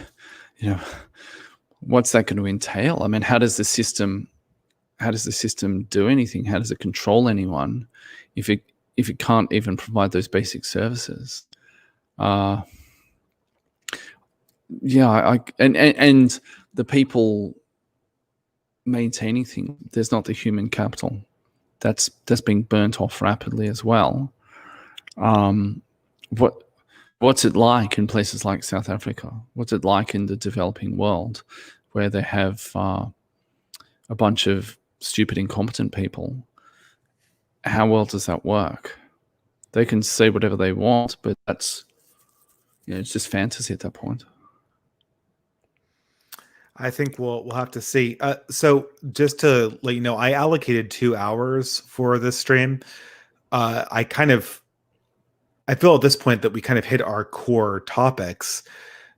what's that going to entail? I mean, how does the system do anything? How does it control anyone if it can't even provide those basic services? And the people maintaining things, there's not the human capital. That's being burnt off rapidly as well. What's it like in places like South Africa? What's it like in the developing world, where they have a bunch of stupid, incompetent people? How well does that work? They can say whatever they want, but that's, it's just fantasy at that point. I think we'll have to see. So just to let you know, I allocated 2 hours for this stream. I feel at this point that we kind of hit our core topics.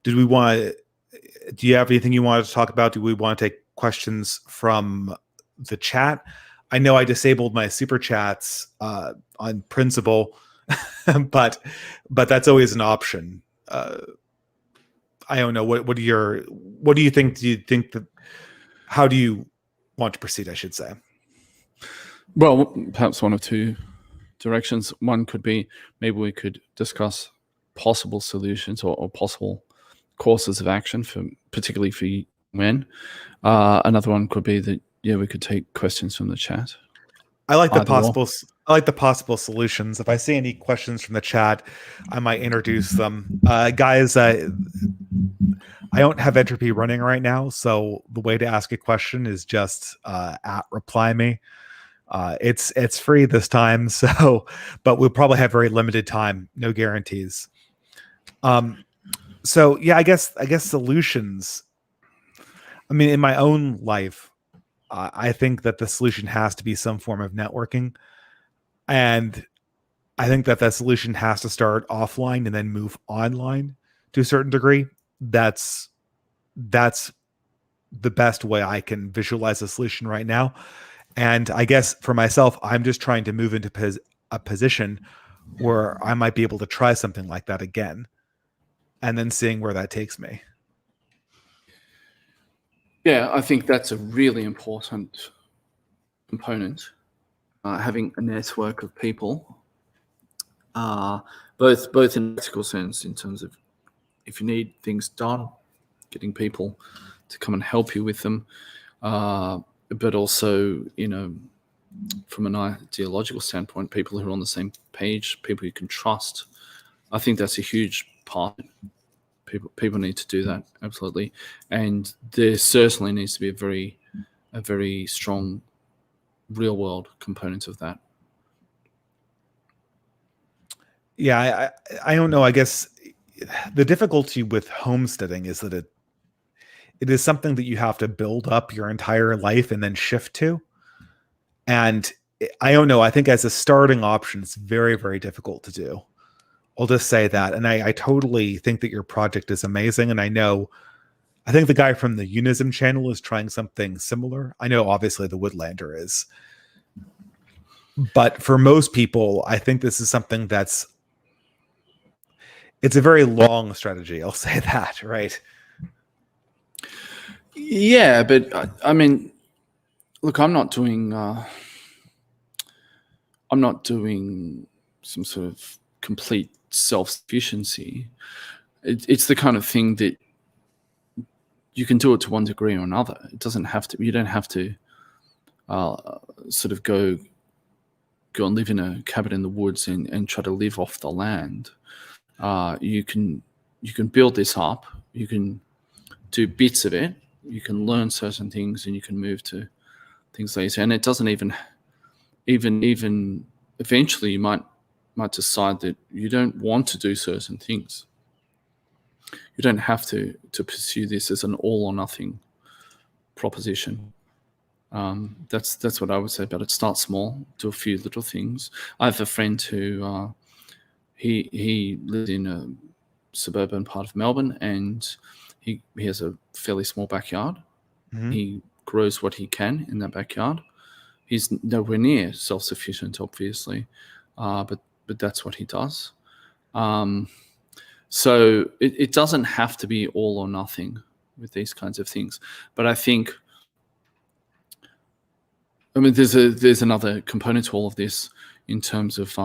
Do you have anything you wanted to talk about? Do we want to take questions from the chat? I know I disabled my super chats on principle, but that's always an option. I don't know. What do you think? Do you think that? How do you want to proceed? I should say. Well, perhaps one of two directions. One could be, maybe we could discuss possible solutions or possible courses of action particularly for men. Another one could be that we could take questions from the chat. I like the possible solutions. If I see any questions from the chat, I might introduce them. Guys, I don't have Entropy running right now, so the way to ask a question is just at reply me. It's free this time, but we'll probably have very limited time, no guarantees. So yeah, I guess solutions. I mean, in my own life, I think that the solution has to be some form of networking, and I think that solution has to start offline and then move online to a certain degree. That's the best way I can visualize a solution right now. And I guess for myself, I'm just trying to move into a position where I might be able to try something like that again, and then seeing where that takes me. Yeah, I think that's a really important component. Having a network of people, both in practical sense, in terms of if you need things done, getting people to come and help you with them, but also, from an ideological standpoint, people who are on the same page, people you can trust. I think that's a huge part. People need to do that, absolutely. And there certainly needs to be a very strong real world component of that. Yeah, I don't know. I guess the difficulty with homesteading is that it is something that you have to build up your entire life and then shift to. And I don't know. I think as a starting option, it's very, very difficult to do. I'll just say that. And I totally think that your project is amazing. And I know I think the guy from the Unism channel is trying something similar. I know obviously the Woodlander is. But for most people, I think this is something it's a very long strategy. I'll say that, right? Yeah, but I mean, look, I'm not doing some sort of complete self-sufficiency. It's the kind of thing that you can do it to one degree or another. It doesn't have to. You don't have to sort of go and live in a cabin in the woods and try to live off the land. You can build this up. You can do bits of it. You can learn certain things, and you can move to things later. And it doesn't even eventually you might decide that you don't want to do certain things. You don't have to pursue this as an all or nothing proposition. That's what I would say about it. Start small, do a few little things. I have a friend who he lives in a suburban part of Melbourne, and he has a fairly small backyard. Mm-hmm. He grows what he can in that backyard. He's nowhere near self-sufficient, obviously, but that's what he does. So it doesn't have to be all or nothing with these kinds of things. But I think, I mean, there's another component to all of this in terms of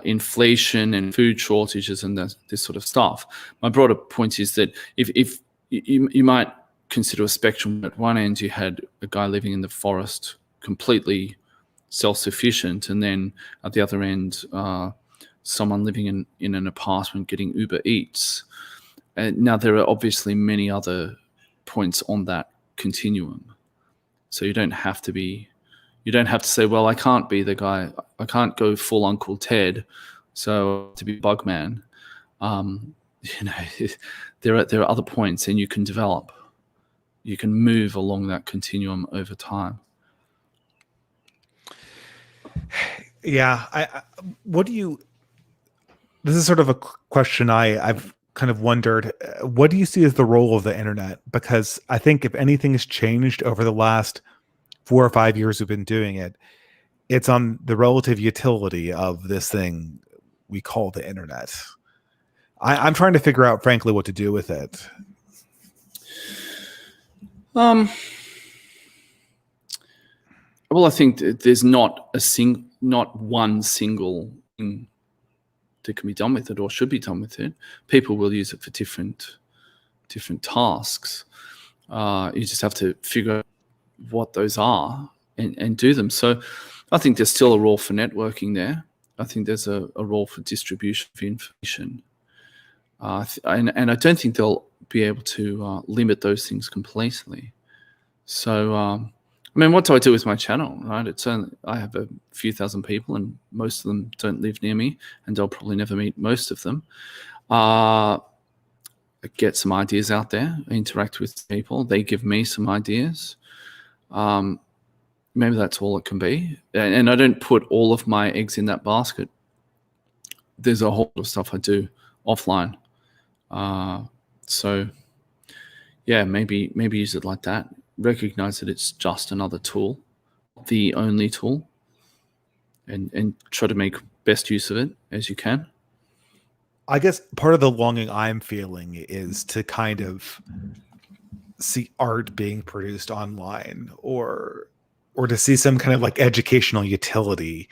inflation and food shortages and this sort of stuff. My broader point is that if you might consider a spectrum. At one end, you had a guy living in the forest, completely self-sufficient, and then at the other end, someone living in an apartment getting Uber Eats. And now there are obviously many other points on that continuum. So you don't have to say, well, I can't be the guy, I can't go full Uncle Ted, so to be Bugman. There are other points, and you can develop. You can move along that continuum over time. Yeah, this is sort of a question I've kind of wondered. What do you see as the role of the internet? Because I think if anything has changed over the last 4 or 5 years we've been doing it, it's on the relative utility of this thing we call the internet. I'm trying to figure out, frankly, what to do with it. Well, I think there's not one single thing that can be done with it or should be done with it. People will use it for different tasks. You just have to figure out what those are and do them. So I think there's still a role for networking there. I think there's a role for distribution of information. And I don't think they'll be able to limit those things completely. So, I mean, what do I do with my channel, right? I have a few thousand people, and most of them don't live near me, and I'll probably never meet most of them. Get some ideas out there, interact with people. They give me some ideas. Maybe that's all it can be. And I don't put all of my eggs in that basket. There's a whole lot of stuff I do offline. So yeah, maybe use it like that. Recognize that it's just another tool, the only tool, and try to make best use of it as you can. I guess part of the longing I'm feeling is to kind of see art being produced online, or to see some kind of like educational utility.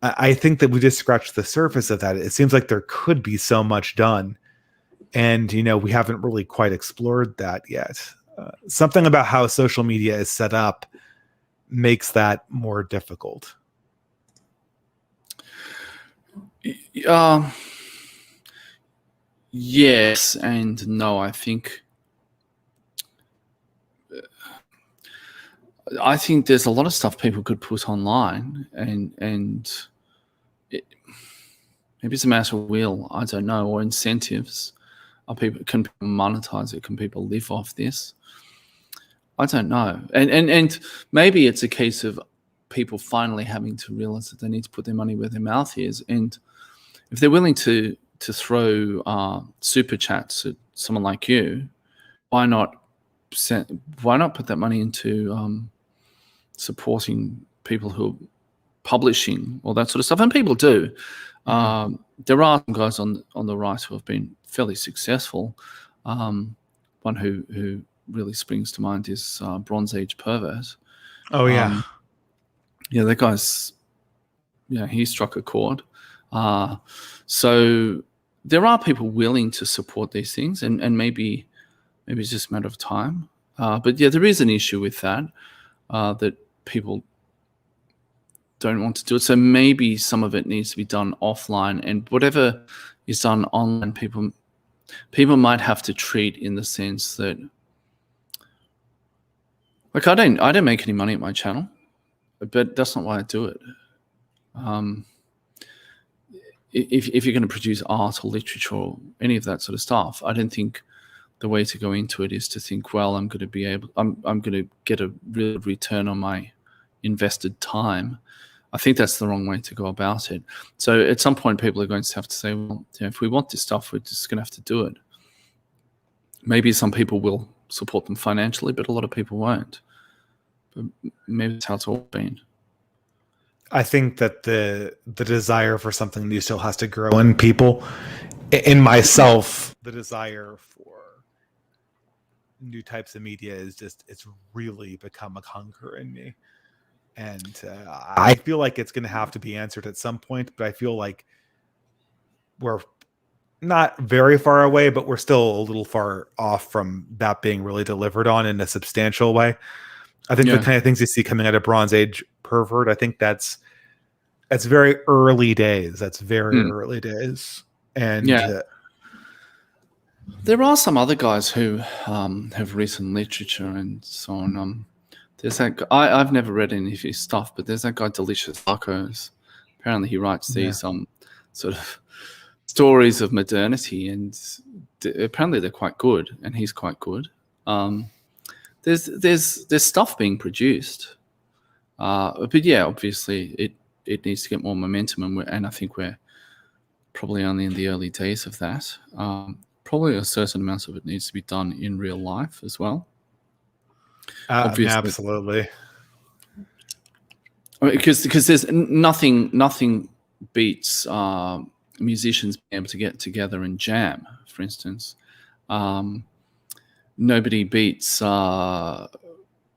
I think that we just scratched the surface of that. It seems like there could be so much done, and we haven't really quite explored that yet. Something about how social media is set up makes that more difficult. Yes and no. I think there's a lot of stuff people could put online, and maybe it's a matter of will, I don't know, or incentives. Can people monetize it? Can people live off this? I don't know. And maybe it's a case of people finally having to realize that they need to put their money where their mouth is. And if they're willing to throw super chats at someone like you, why not put that money into supporting people who are publishing, all that sort of stuff? And people do. There are some guys on the right who have been fairly successful. One who really springs to mind is Bronze Age Pervert. Oh yeah. Yeah, that guy's, he struck a chord. So there are people willing to support these things, and maybe it's just a matter of time. But yeah, there is an issue with that, that people don't want to do it. So maybe some of it needs to be done offline, and whatever is done online, people might have to treat in the sense that, like, I don't make any money at my channel, but that's not why I do it. If you're going to produce art or literature or any of that sort of stuff, I don't think the way to go into it is to think, well, I'm going to get a real return on my invested time. I think that's the wrong way to go about it. So at some point, people are going to have to say, well, if we want this stuff, we're just going to have to do it. Maybe some people will support them financially, but a lot of people won't. But maybe that's how it's all been. I think that the desire for something new still has to grow in people. In myself, the desire for new types of media it's really become a conquer in me. And I feel like it's going to have to be answered at some point, but I feel like we're not very far away, but we're still a little far off from that being really delivered on in a substantial way. I think the kind of things you see coming out of Bronze Age Pervert, I think that's very early days. That's very early days. And there are some other guys who have written literature and so on. There's that guy, I've never read any of his stuff, but there's that guy, Delicious Tacos. Apparently he writes these sort of stories of modernity, and apparently they're quite good, and he's quite good. There's stuff being produced, but yeah, obviously it needs to get more momentum, and I think we're probably only in the early days of that. Probably a certain amount of it needs to be done in real life as well. Obviously. Absolutely. Because there's nothing beats musicians being able to get together and jam, for instance. Nobody beats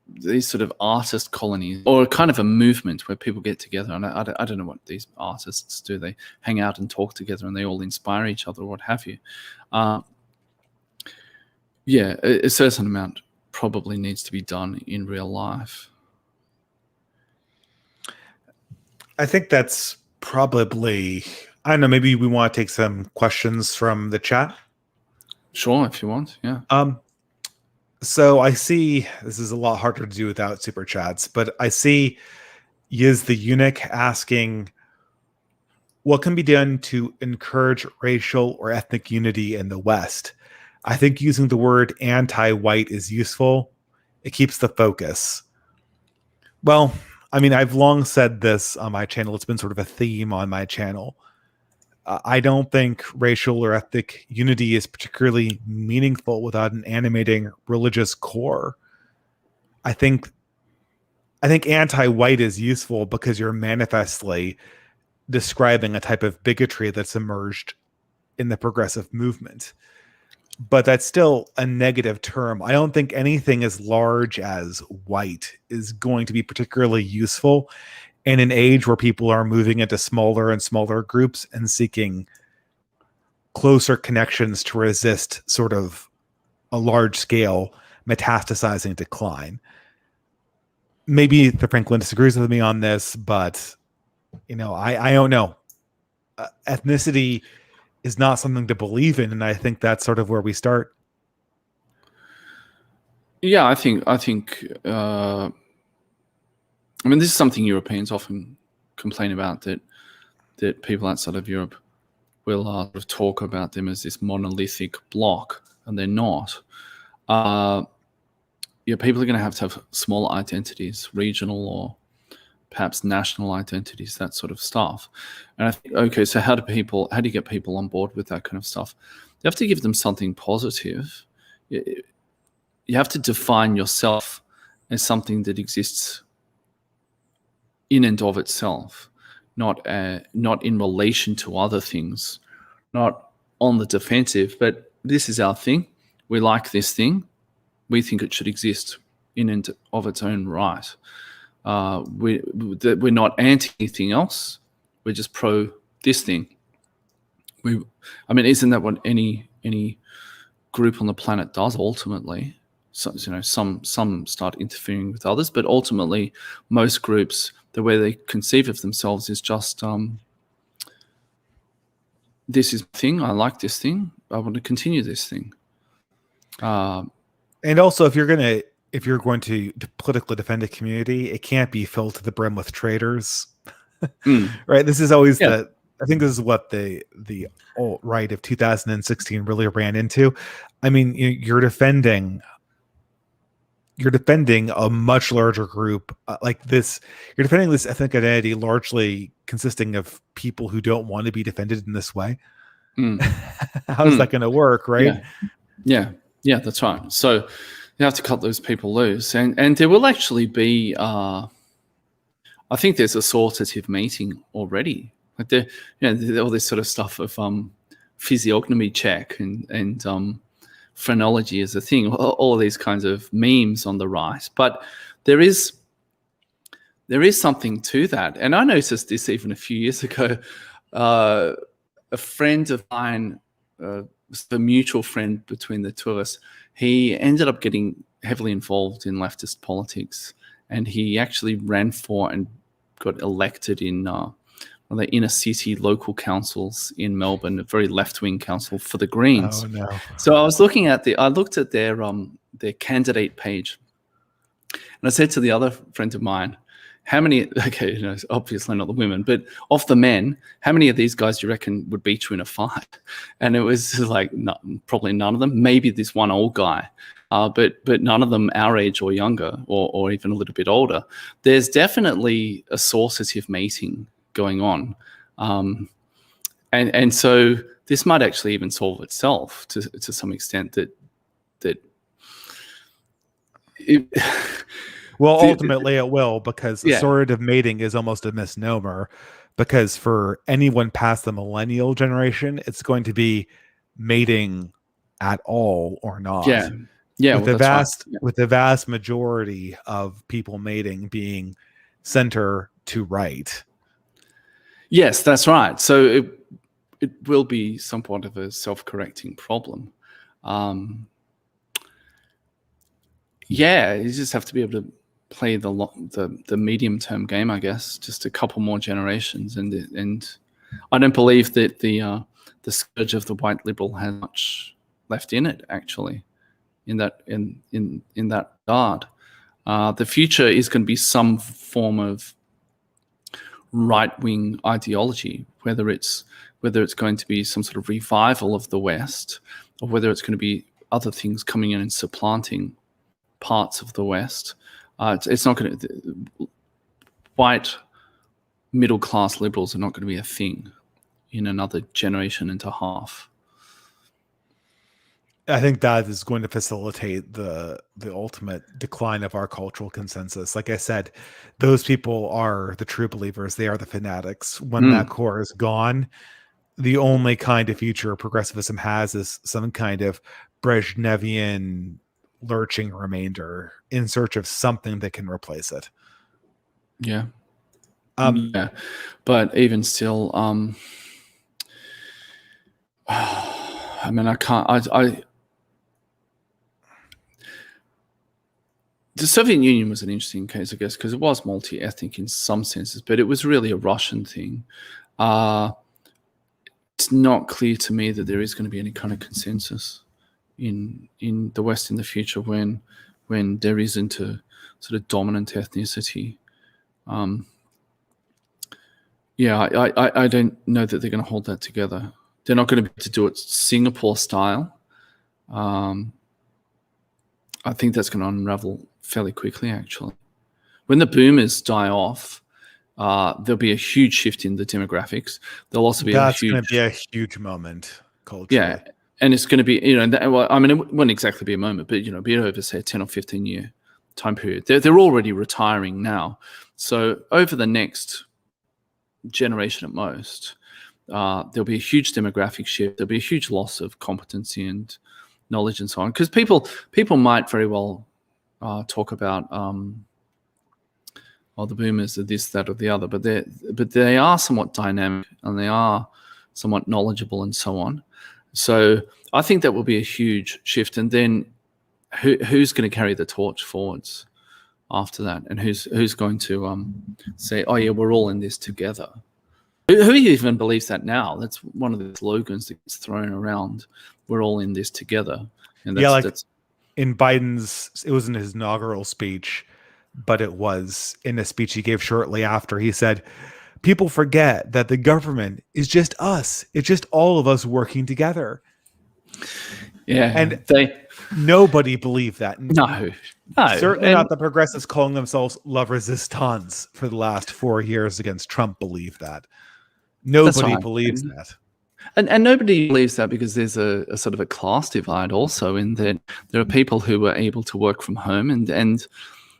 these sort of artist colonies, or kind of a movement where people get together. And I don't know what these artists do. They hang out and talk together, and they all inspire each other, or what have you. A certain amount probably needs to be done in real life. I think that's probably, I don't know, maybe we want to take some questions from the chat. Sure, if you want, yeah. So I see, this is a lot harder to do without super chats, but I see Yiz the Eunuch asking, what can be done to encourage racial or ethnic unity in the West? I think using the word anti-white is useful. It keeps the focus. Well, I mean, I've long said this on my channel. It's been sort of a theme on my channel. I don't think racial or ethnic unity is particularly meaningful without an animating religious core. I think anti-white is useful because you're manifestly describing a type of bigotry that's emerged in the progressive movement. But that's still a negative term. I don't think anything as large as white is going to be particularly useful in an age where people are moving into smaller and smaller groups and seeking closer connections to resist sort of a large scale metastasizing decline. Maybe the Franklin disagrees with me on this, but I don't know. Ethnicity is not something to believe in, and I think that's sort of where we start. Yeah, I think I mean, this is something Europeans often complain about, that people outside of Europe will sort of talk about them as this monolithic block, and they're not. People are going to have small identities, regional or perhaps national identities, that sort of stuff. And I think, okay, so how do you get people on board with that kind of stuff? You have to give them something positive. define yourself as something that exists in and of itself, not in relation to other things, not on the defensive, but this is our thing. We like this thing. We think it should exist in and of its own right. We're not anti anything else. We're just pro this thing. Isn't that what any group on the planet does ultimately? So, some start interfering with others, but ultimately, most groups, the way they conceive of themselves is just, this is the thing. I like this thing. I want to continue this thing. And also, if you're going to politically defend a community, it can't be filled to the brim with traitors, right? This is always I think this is what the alt-right of 2016 really ran into. I mean, you're defending a much larger group like this. You're defending this ethnic identity largely consisting of people who don't want to be defended in this way. How's that going to work, right? Yeah, that's right. So you have to cut those people loose, and there will actually be. I think there's a sortative meeting already. Like all this sort of stuff of physiognomy check and phrenology is a thing. All these kinds of memes on the right, but there is something to that. And I noticed this even a few years ago. A friend of mine, the mutual friend between the two of us, he ended up getting heavily involved in leftist politics, and he actually ran for and got elected in one of the inner city local councils in Melbourne, a very left-wing council for the Greens. Oh no! So I looked at their candidate page, and I said to the other friend of mine, how many, obviously not the women, but of the men, how many of these guys do you reckon would beat you in a fight? And it was like, probably none of them, maybe this one old guy, but none of them our age or younger or even a little bit older. There's definitely a sortative mating going on. And so this might actually even solve itself to some extent that it, well, ultimately it will, because sortative mating is almost a misnomer, because for anyone past the millennial generation, it's going to be mating at all or not. Yeah. With the vast majority of people mating being center to right. Yes, that's right. So it will be somewhat of a self-correcting problem. You just have to be able to play the medium-term game, I guess. Just a couple more generations, and I don't believe that the scourge of the white liberal has much left in it, actually. In that regard, the future is going to be some form of right-wing ideology, whether it's going to be some sort of revival of the West, or whether it's going to be other things coming in and supplanting parts of the West. It's not going to. White middle-class liberals are not going to be a thing in another generation and a half. I think that is going to facilitate the ultimate decline of our cultural consensus. Like I said, those people are the true believers. They are the fanatics. When that core is gone, the only kind of future progressivism has is some kind of Brezhnevian lurching remainder in search of something that can replace it. Yeah. But even still, I mean, I can't. The Soviet Union was an interesting case, I guess, because it was multi-ethnic in some senses, but it was really a Russian thing. It's not clear to me that there is going to be any kind of consensus in the West in the future when there isn't a sort of dominant ethnicity. I don't know that they're going to hold that together. They're not going to be able to do it Singapore style. I think that's going to unravel fairly quickly, actually. When the boomers die off, there'll be a huge shift in the demographics. There'll also be going to be a huge moment culturally. Yeah, and it's going to be, well, I mean, it wouldn't exactly be a moment, but be over, say, a 10 or 15 year time period. They're already retiring now, so over the next generation at most, there'll be a huge demographic shift. There'll be a huge loss of competency and knowledge and so on, because people might very well talk about the boomers are this, that, or the other, but they are somewhat dynamic and they are somewhat knowledgeable and so on. So I think that will be a huge shift, and then who's going to carry the torch forwards after that, and who's going to say, oh yeah, we're all in this together. Who even believes that now? That's one of the slogans that gets thrown around. We're all in this together. And that's in Biden's, it wasn't his inaugural speech, but it was in a speech he gave shortly after. He said, people forget that the government is just us. It's just all of us working together. Yeah. And nobody believed that. No. Certainly not the progressives calling themselves La Resistance for the last 4 years against Trump believed that. Nobody believes that. And nobody believes that because there's a sort of a class divide also, in that there are people who were able to work from home and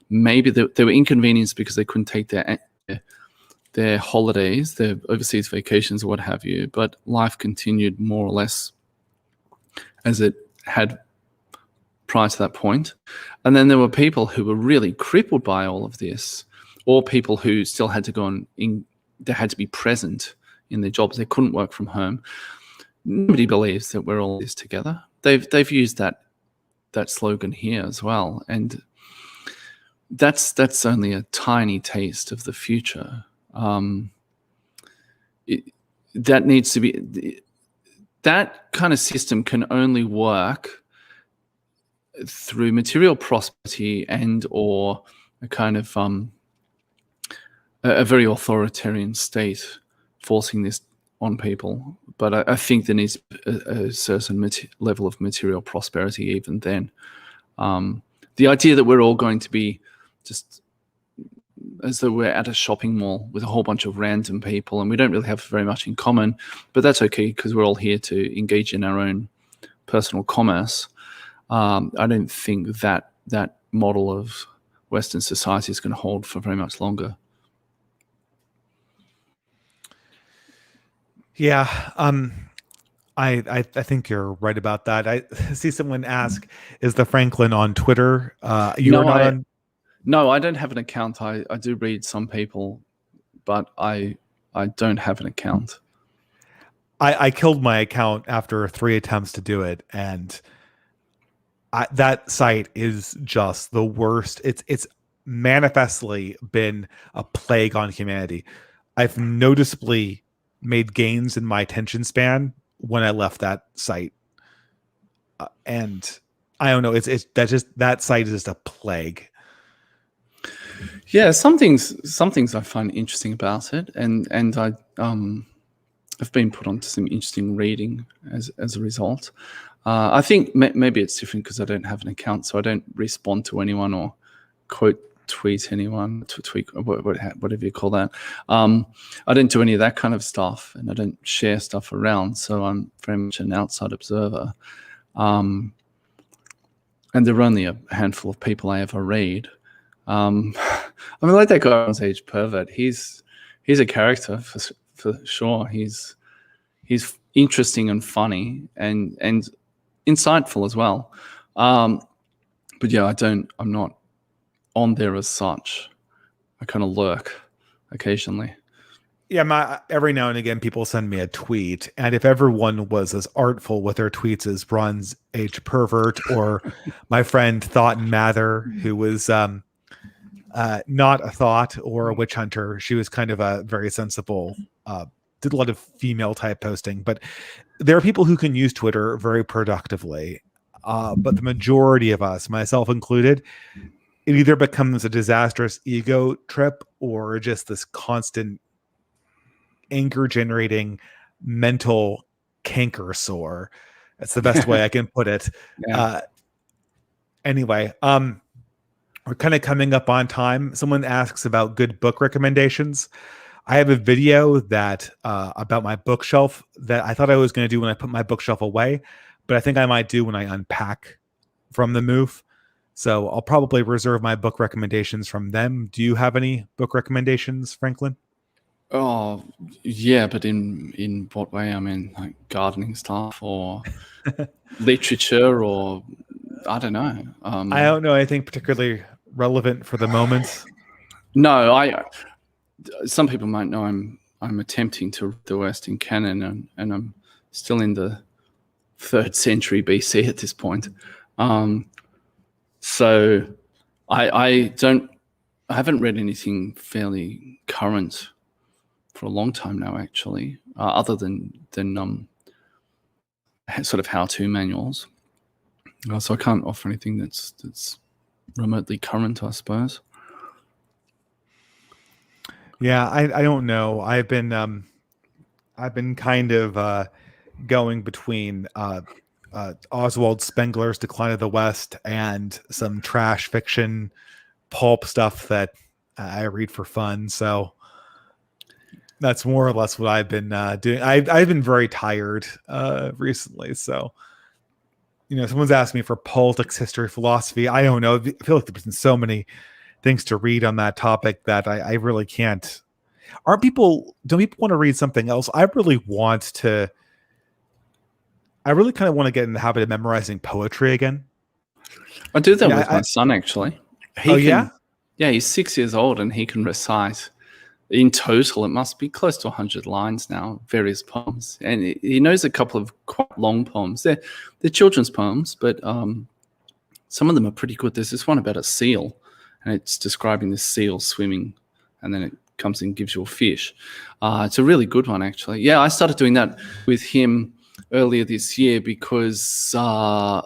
maybe they were inconvenienced because they couldn't take their holidays, their overseas vacations or what have you, but life continued more or less as it had prior to that point. And then there were people who were really crippled by all of this, or people who still had to go they had to be present in their jobs. They couldn't work from home. Nobody believes that we're all in this together. They've used that slogan here as well, and that's only a tiny taste of the future. That needs to be, that kind of system can only work through material prosperity and or a kind of a very authoritarian state forcing this on people. But I think there needs a certain level of material prosperity even then. The idea that we're all going to be just as though we're at a shopping mall with a whole bunch of random people and we don't really have very much in common, but that's okay because we're all here to engage in our own personal commerce. I don't think that model of Western society is going to hold for very much longer. Yeah, I think you're right about that. I see someone ask, "Is the Franklin on Twitter?" No, I don't have an account. I do read some people, but I don't have an account. I killed my account after 3 attempts to do it, and that site is just the worst. It's manifestly been a plague on humanity. I've noticeably made gains in my attention span when I left that site, and I don't know. That site is just a plague. Yeah, some things I find interesting about it, and I've been put onto some interesting reading as a result. I think maybe it's different because I don't have an account, so I don't respond to anyone or quote tweet anyone, whatever you call that. I don't do any of that kind of stuff, and I don't share stuff around, so I'm very much an outside observer. And there are only a handful of people I ever read. I mean, like that guy on stage, Pervert. He's a character for sure. He's interesting and funny and insightful as well. But yeah, I'm not on there as such. I kind of lurk occasionally. Yeah, every now and again, people send me a tweet, and if everyone was as artful with their tweets as Bronze Age Pervert or my friend Thought and Mather, who was not a thought or a witch hunter, she was kind of a very sensible, did a lot of female type posting, but there are people who can use Twitter very productively. But the majority of us, myself included, it either becomes a disastrous ego trip or just this constant anger generating mental canker sore. That's the best way I can put it. Yeah. Anyway, we're kind of coming up on time. Someone asks about good book recommendations. I have a video that about my bookshelf that I thought I was going to do when I put my bookshelf away, but I think I might do when I unpack from the move. So I'll probably reserve my book recommendations from them. Do you have any book recommendations, Franklin? Oh, yeah, but in what way? I mean, like gardening stuff or literature, or I don't know. I don't know anything particularly relevant for the moment. No, some people might know I'm attempting to read the Western canon, and I'm still in the 3rd century BC at this point. So I haven't read anything fairly current for a long time now, actually, other than sort of how-to manuals. So I can't offer anything that's remotely current, I suppose. Yeah, I don't know. I've been kind of going between Oswald Spengler's Decline of the West and some trash fiction pulp stuff that I read for fun. So that's more or less what I've been doing. I've been very tired recently. So, someone's asked me for politics, history, philosophy. I don't know. I feel like there's been so many things to read on that topic that I really can't. Don't people want to read something else? I really kind of want to get in the habit of memorizing poetry again. I do that with my son, actually. Yeah? Yeah, he's 6 years old and he can recite, in total, it must be close to 100 lines now, various poems. And he knows a couple of quite long poems. They're children's poems, but some of them are pretty good. There's this one about a seal, and it's describing this seal swimming, and then it comes and gives you a fish. It's a really good one, actually. Yeah, I started doing that with him earlier this year because for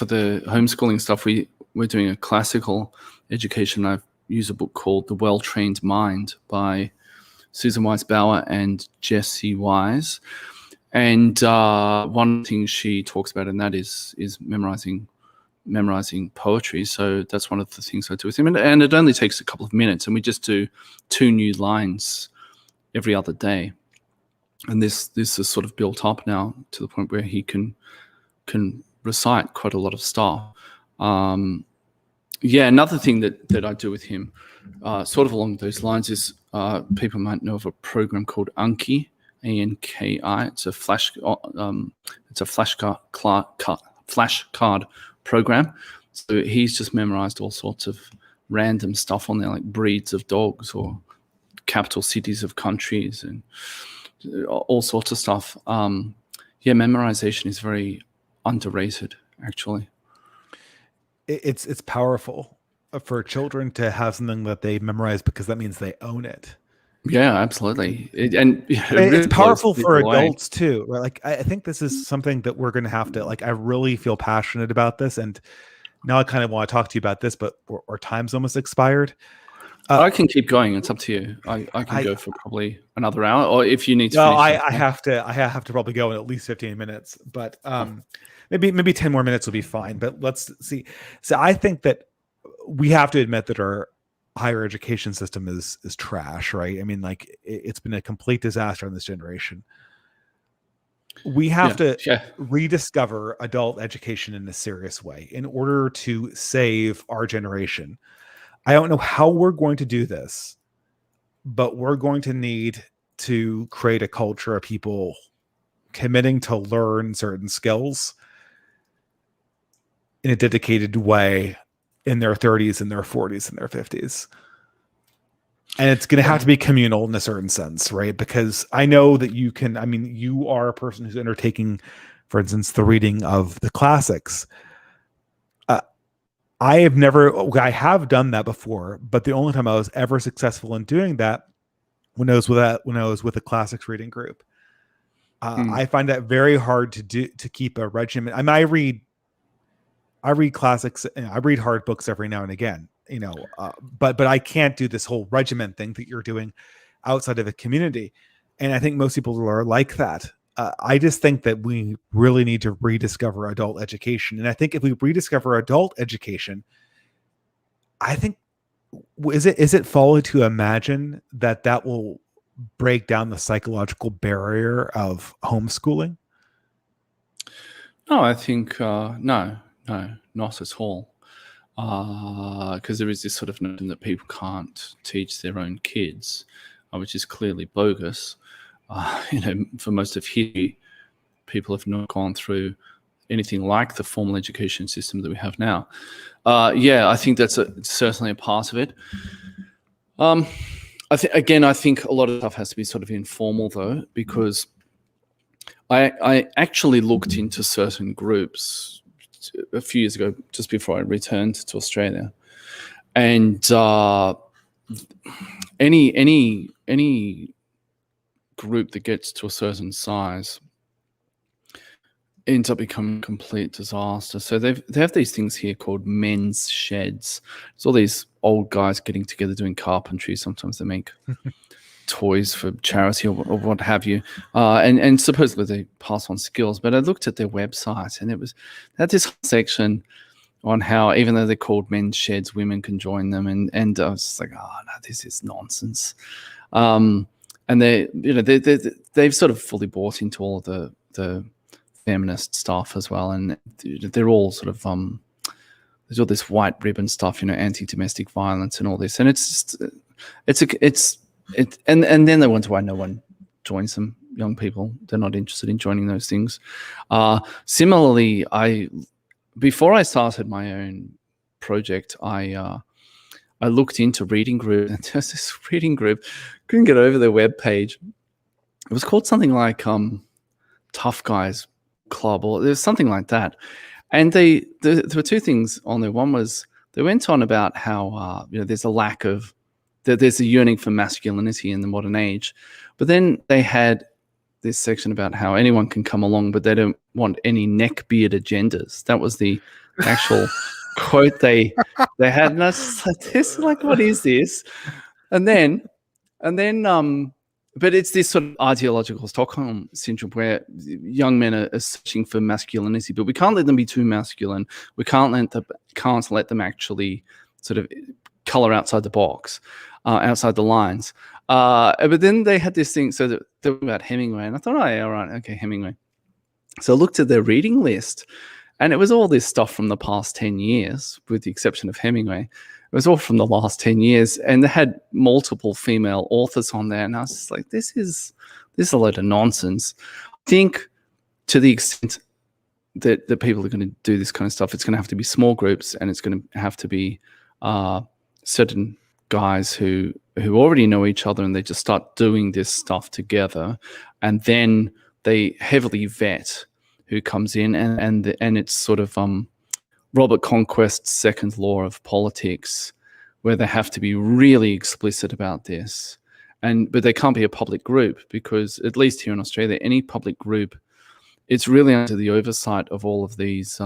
the homeschooling stuff, we're doing a classical education. I've used a book called The Well-Trained Mind by Susan Wise-Bauer and Jessie Wise. And one thing she talks about in that is memorizing poetry. So that's one of the things I do with him. And it only takes a couple of minutes, and we just do 2 new lines every other day. And this is sort of built up now to the point where he can recite quite a lot of stuff. Another thing that I do with him, sort of along those lines, is people might know of a program called Anki, ANKI. It's a flashcard program. So he's just memorized all sorts of random stuff on there, like breeds of dogs or capital cities of countries and all sorts of stuff. Memorization is very underrated, actually. It's powerful for children to have something that they memorize because that means they own it. Yeah, absolutely. It's powerful for adults too. Right? Like I think this is something that we're going to have to I really feel passionate about this, and now I kind of want to talk to you about this, but our time's almost expired. I can keep going. It's up to you. I can go for probably another hour, or if you need to. No, I have to probably go in at least 15 minutes, but maybe 10 more minutes will be fine. But let's see. So I think that we have to admit that our higher education system is trash, right? I mean, it's been a complete disaster in this generation. We have to rediscover adult education in a serious way in order to save our generation. I don't know how we're going to do this, but we're going to need to create a culture of people committing to learn certain skills in a dedicated way in their 30s and their 40s and their 50s. And it's going to have to be communal in a certain sense, right? Because I know that you are a person who's undertaking, for instance, the reading of the classics. I have done that before, but the only time I was ever successful in doing that when I was with a classics reading group. I find that very hard to keep a regimen. I mean, I read classics and I read hard books every now and again, but I can't do this whole regiment thing that you're doing outside of a community. And I think most people are like that. I just think that we really need to rediscover adult education. And I think if we rediscover adult education, I think, is it folly to imagine that will break down the psychological barrier of homeschooling? No, I think no, not at all. Because there is this sort of notion that people can't teach their own kids, which is clearly bogus. For most of history, people have not gone through anything like the formal education system that we have now. I think that's certainly a part of it. I think a lot of stuff has to be sort of informal, though, because I actually looked into certain groups a few years ago, just before I returned to Australia, and any group that gets to a certain size ends up becoming a complete disaster. So they have these things here called men's sheds. It's all these old guys getting together doing carpentry. Sometimes they make toys for charity or what have you, and supposedly they pass on skills. But I looked at their website, and they had this section on how even though they're called men's sheds, women can join them, and I was just like, oh no, this is nonsense. And they've sort of fully bought into all of the feminist stuff as well, and they're all sort of there's all this white ribbon stuff, anti-domestic violence and all this, and and then they wonder why no one joins them. Young people, they're not interested in joining those things. Similarly, before I started my own project, I looked into reading group, and there's this reading group, couldn't get over their webpage. It was called something like Tough Guys Club, or there's something like that. And there were two things on there. One was they went on about how there's a yearning for masculinity in the modern age, but then they had this section about how anyone can come along, but they don't want any neckbeard agendas. That was the actual quote they had, and I was like, what is this? And then but it's this sort of ideological Stockholm syndrome where young men are searching for masculinity, but we can't let them be too masculine. We can't let them actually sort of color outside the box, outside the lines. But then they had this thing, so that they were about Hemingway, and I thought, oh yeah, all right, okay, Hemingway. So I looked at their reading list, and it was all this stuff from the past 10 years, with the exception of Hemingway. It was all from the last 10 years, and they had multiple female authors on there, and I was just like, this is a load of nonsense. I think to the extent that people are going to do this kind of stuff, it's going to have to be small groups, and it's going to have to be certain guys who already know each other, and they just start doing this stuff together, and then they heavily vet who comes in, and it's sort of Robert Conquest's second law of politics, where they have to be really explicit about this, but they can't be a public group, because at least here in Australia, any public group, it's really under the oversight of all of these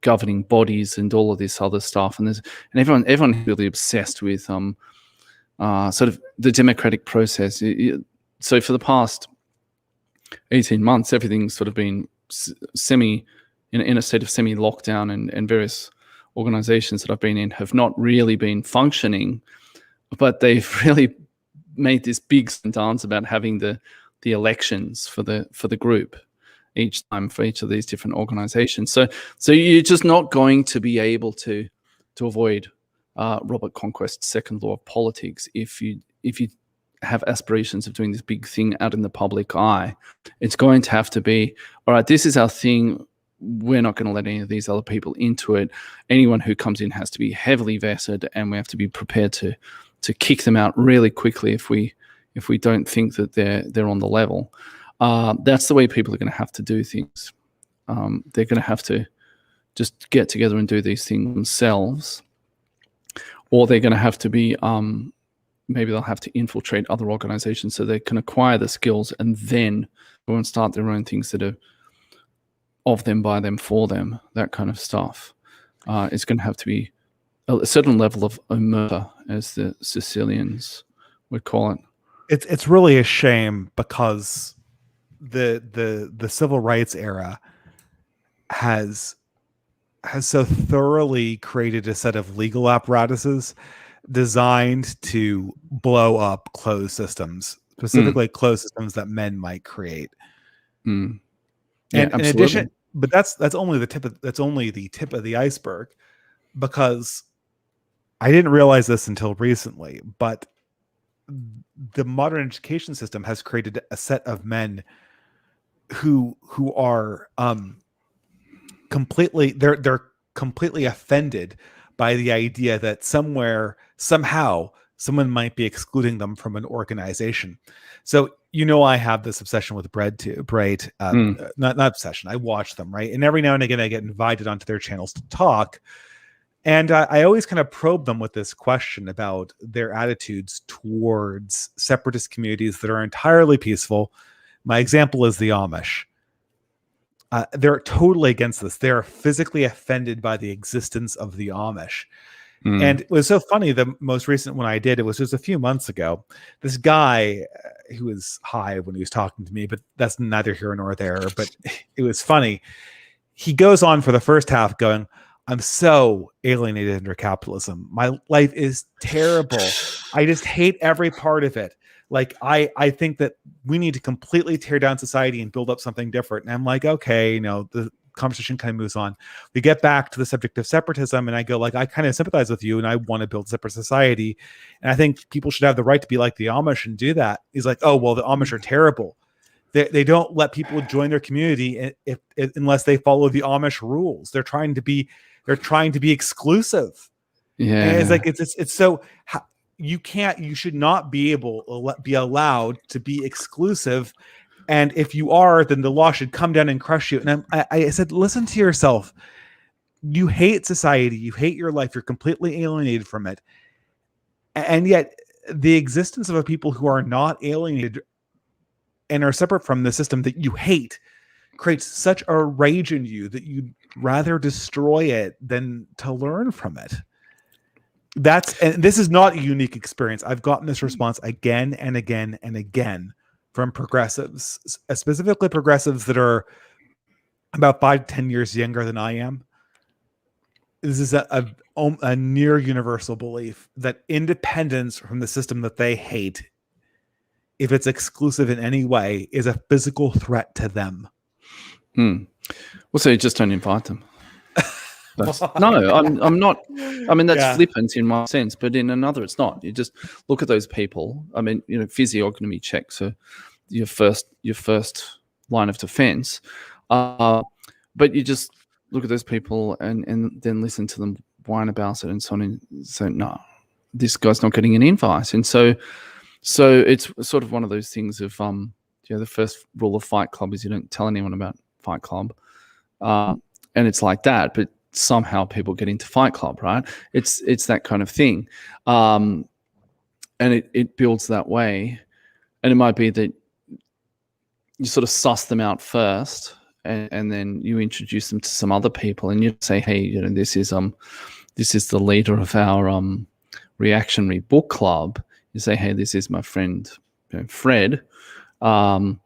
governing bodies and all of this other stuff, and everyone really obsessed with sort of the democratic process. So for the past 18 months, everything's sort of been in a state of semi-lockdown, and various organizations that I've been in have not really been functioning, but they've really made this big dance about having the elections for the group each time for each of these different organizations. So you're just not going to be able to avoid Robert Conquest's second law of politics if you have aspirations of doing this big thing out in the public eye. It's going to have to be, all right, this is our thing. We're not going to let any of these other people into it. Anyone who comes in has to be heavily vetted, and we have to be prepared to kick them out really quickly if we don't think that they're on the level. That's the way people are going to have to do things. They're going to have to just get together and do these things themselves, or they're going to have to be maybe they'll have to infiltrate other organizations so they can acquire the skills and then go and start their own things that are of them, by them, for them, that kind of stuff. It's going to have to be a certain level of omerta, as the Sicilians would call it. It's really a shame, because the civil rights era has so thoroughly created a set of legal apparatuses designed to blow up closed systems, specifically closed systems that men might create. Yeah, And absolutely. but that's only the tip of the iceberg, because I didn't realize this until recently, but the modern education system has created a set of men who are they're completely offended by the idea that somehow someone might be excluding them from an organization. So I have this obsession with Braid, not obsession. I watch them, right, and every now and again I get invited onto their channels to talk. And I always kind of probe them with this question about their attitudes towards separatist communities that are entirely peaceful. My example is the Amish. They're totally against this. They're physically offended by the existence of the Amish. And it was so funny. The most recent one I did, it was just a few months ago. This guy who was high when he was talking to me, but that's neither here nor there. But it was funny. He goes on for the first half going, "I'm so alienated under capitalism. My life is terrible. I just hate every part of it. Like, I think that we need to completely tear down society and build up something different." And I'm like, okay, the conversation kind of moves on. We get back to the subject of separatism, and I go, like, I kind of sympathize with you, and I want to build a separate society. And I think people should have the right to be like the Amish and do that. He's like, oh, well, the Amish are terrible. They don't let people join their community unless they follow the Amish rules. They're trying to be exclusive. Yeah. And it's like, it's so you should not be allowed to be exclusive. And if you are, then the law should come down and crush you. And I said, listen to yourself. You hate society. You hate your life. You're completely alienated from it. And yet the existence of a people who are not alienated and are separate from the system that you hate creates such a rage in you that you'd rather destroy it than to learn from it. And this is not a unique experience. I've gotten this response again and again and again from progressives, specifically progressives that are about 5 to 10 years younger than I am. This is a near universal belief that independence from the system that they hate, if it's exclusive in any way, is a physical threat to them. Well, so you just don't invite them. No, I'm not. I mean, that's flippant in one sense, but in another, it's not. You just look at those people. I mean, physiognomy checks are your first line of defense. But you just look at those people and then listen to them whine about it and so on, and say, no, this guy's not getting an invite. And so it's sort of one of those things of the first rule of Fight Club is you don't tell anyone about Fight Club, and it's like that. But somehow people get into Fight Club, right? It's that kind of thing, and it builds that way. And it might be that you sort of suss them out first, and then you introduce them to some other people, and you say, hey, this is the leader of our reactionary book club. You say, hey, this is my friend Fred, and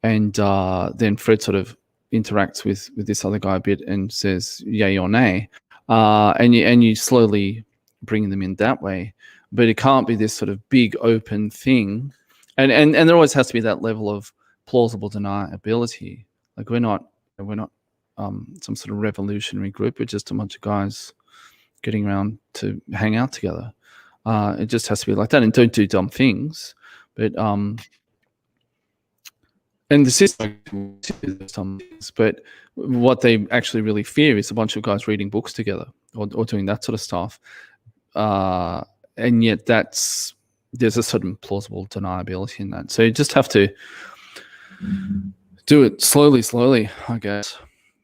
then Fred sort of interacts with this other guy a bit and says yay or nay, and you slowly bring them in that way. But it can't be this sort of big open thing, and there always has to be that level of plausible deniability. Like we're not some sort of revolutionary group. We're just a bunch of guys getting around to hang out together. It just has to be like that, and don't do dumb things. But and the system some things, but what they actually really fear is a bunch of guys reading books together or doing that sort of stuff. And yet there's a certain plausible deniability in that. So you just have to do it slowly, I guess.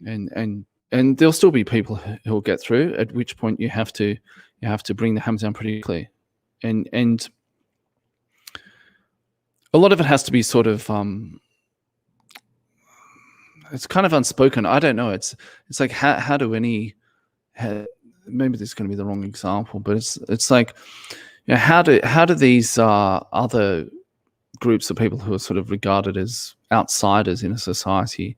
And there'll still be people who'll get through, at which point you have to bring the hammer down pretty clearly. And a lot of it has to be sort of it's kind of unspoken. I don't know. It's like how do maybe this is going to be the wrong example, but it's like, how do these other groups of people who are sort of regarded as outsiders in a society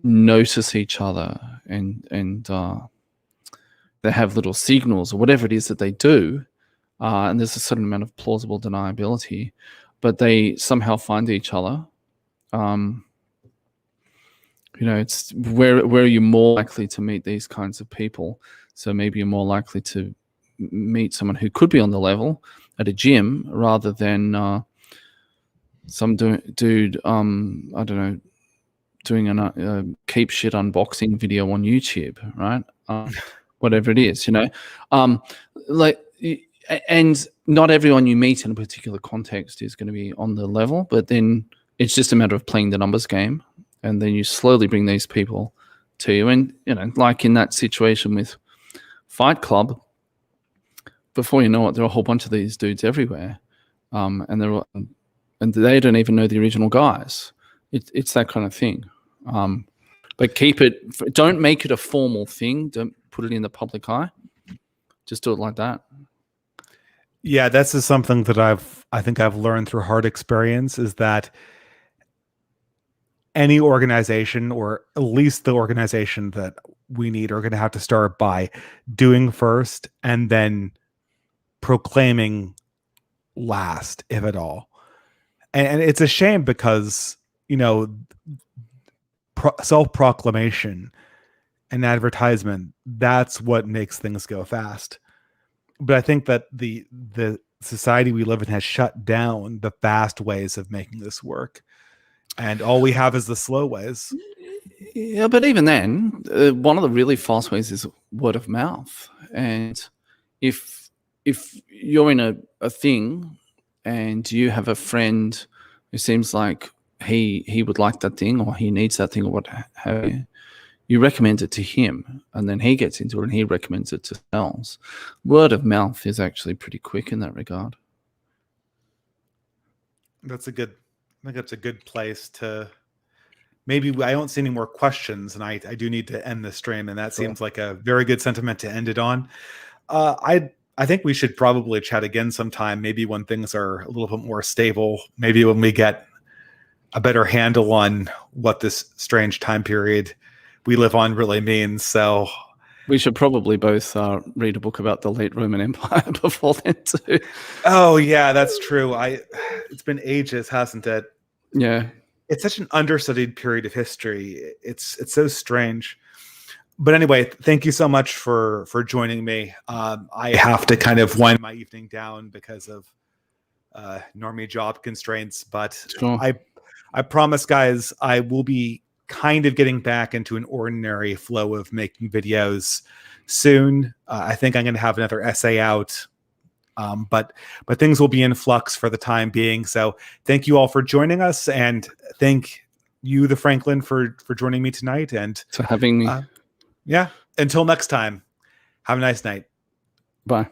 notice each other and they have little signals or whatever it is that they do, and there's a certain amount of plausible deniability, but they somehow find each other. It's where are you more likely to meet these kinds of people? So maybe you're more likely to meet someone who could be on the level at a gym rather than some dude, I don't know, doing a keep shit unboxing video on YouTube, right? Whatever it is, like, and not everyone you meet in a particular context is going to be on the level, but then it's just a matter of playing the numbers game, and then you slowly bring these people to you. And like in that situation with Fight Club, before you know it, there are a whole bunch of these dudes everywhere, and they don't even know the original guys. It's that kind of thing. But don't make it a formal thing. Don't put it in the public eye. Just do it like that. Yeah, that's just something that I think I've learned through hard experience, is that any organization, or at least the organization that we need, are going to have to start by doing first and then proclaiming last, if at all. And it's a shame because, self-proclamation and advertisement, that's what makes things go fast. But I think that the society we live in has shut down the fast ways of making this work, and all we have is the slow ways. Yeah, but even then, one of the really fast ways is word of mouth. And if you're in a thing and you have a friend who seems like he would like that thing, or he needs that thing, or what have you, you recommend it to him, and then he gets into it and he recommends it to someone else. Word of mouth is actually pretty quick in that regard. I think that's a good place to. Maybe I don't see any more questions, and I do need to end the stream, and that seems like a very good sentiment to end it on. I think we should probably chat again sometime, maybe when things are a little bit more stable, maybe when we get a better handle on what this strange time period we live on really means. So we should probably both read a book about the late Roman Empire before then too. Oh yeah, that's true. It's been ages, hasn't it? Yeah. It's such an understudied period of history. It's so strange. But anyway, thank you so much for joining me. I have to kind of wind my evening down because of normie job constraints. But sure. I promise, guys, I will be kind of getting back into an ordinary flow of making videos soon. I think I'm going to have another essay out. But things will be in flux for the time being. So thank you all for joining us, and thank you, the Franklin, for joining me tonight and for having me. Yeah. Until next time, have a nice night. Bye.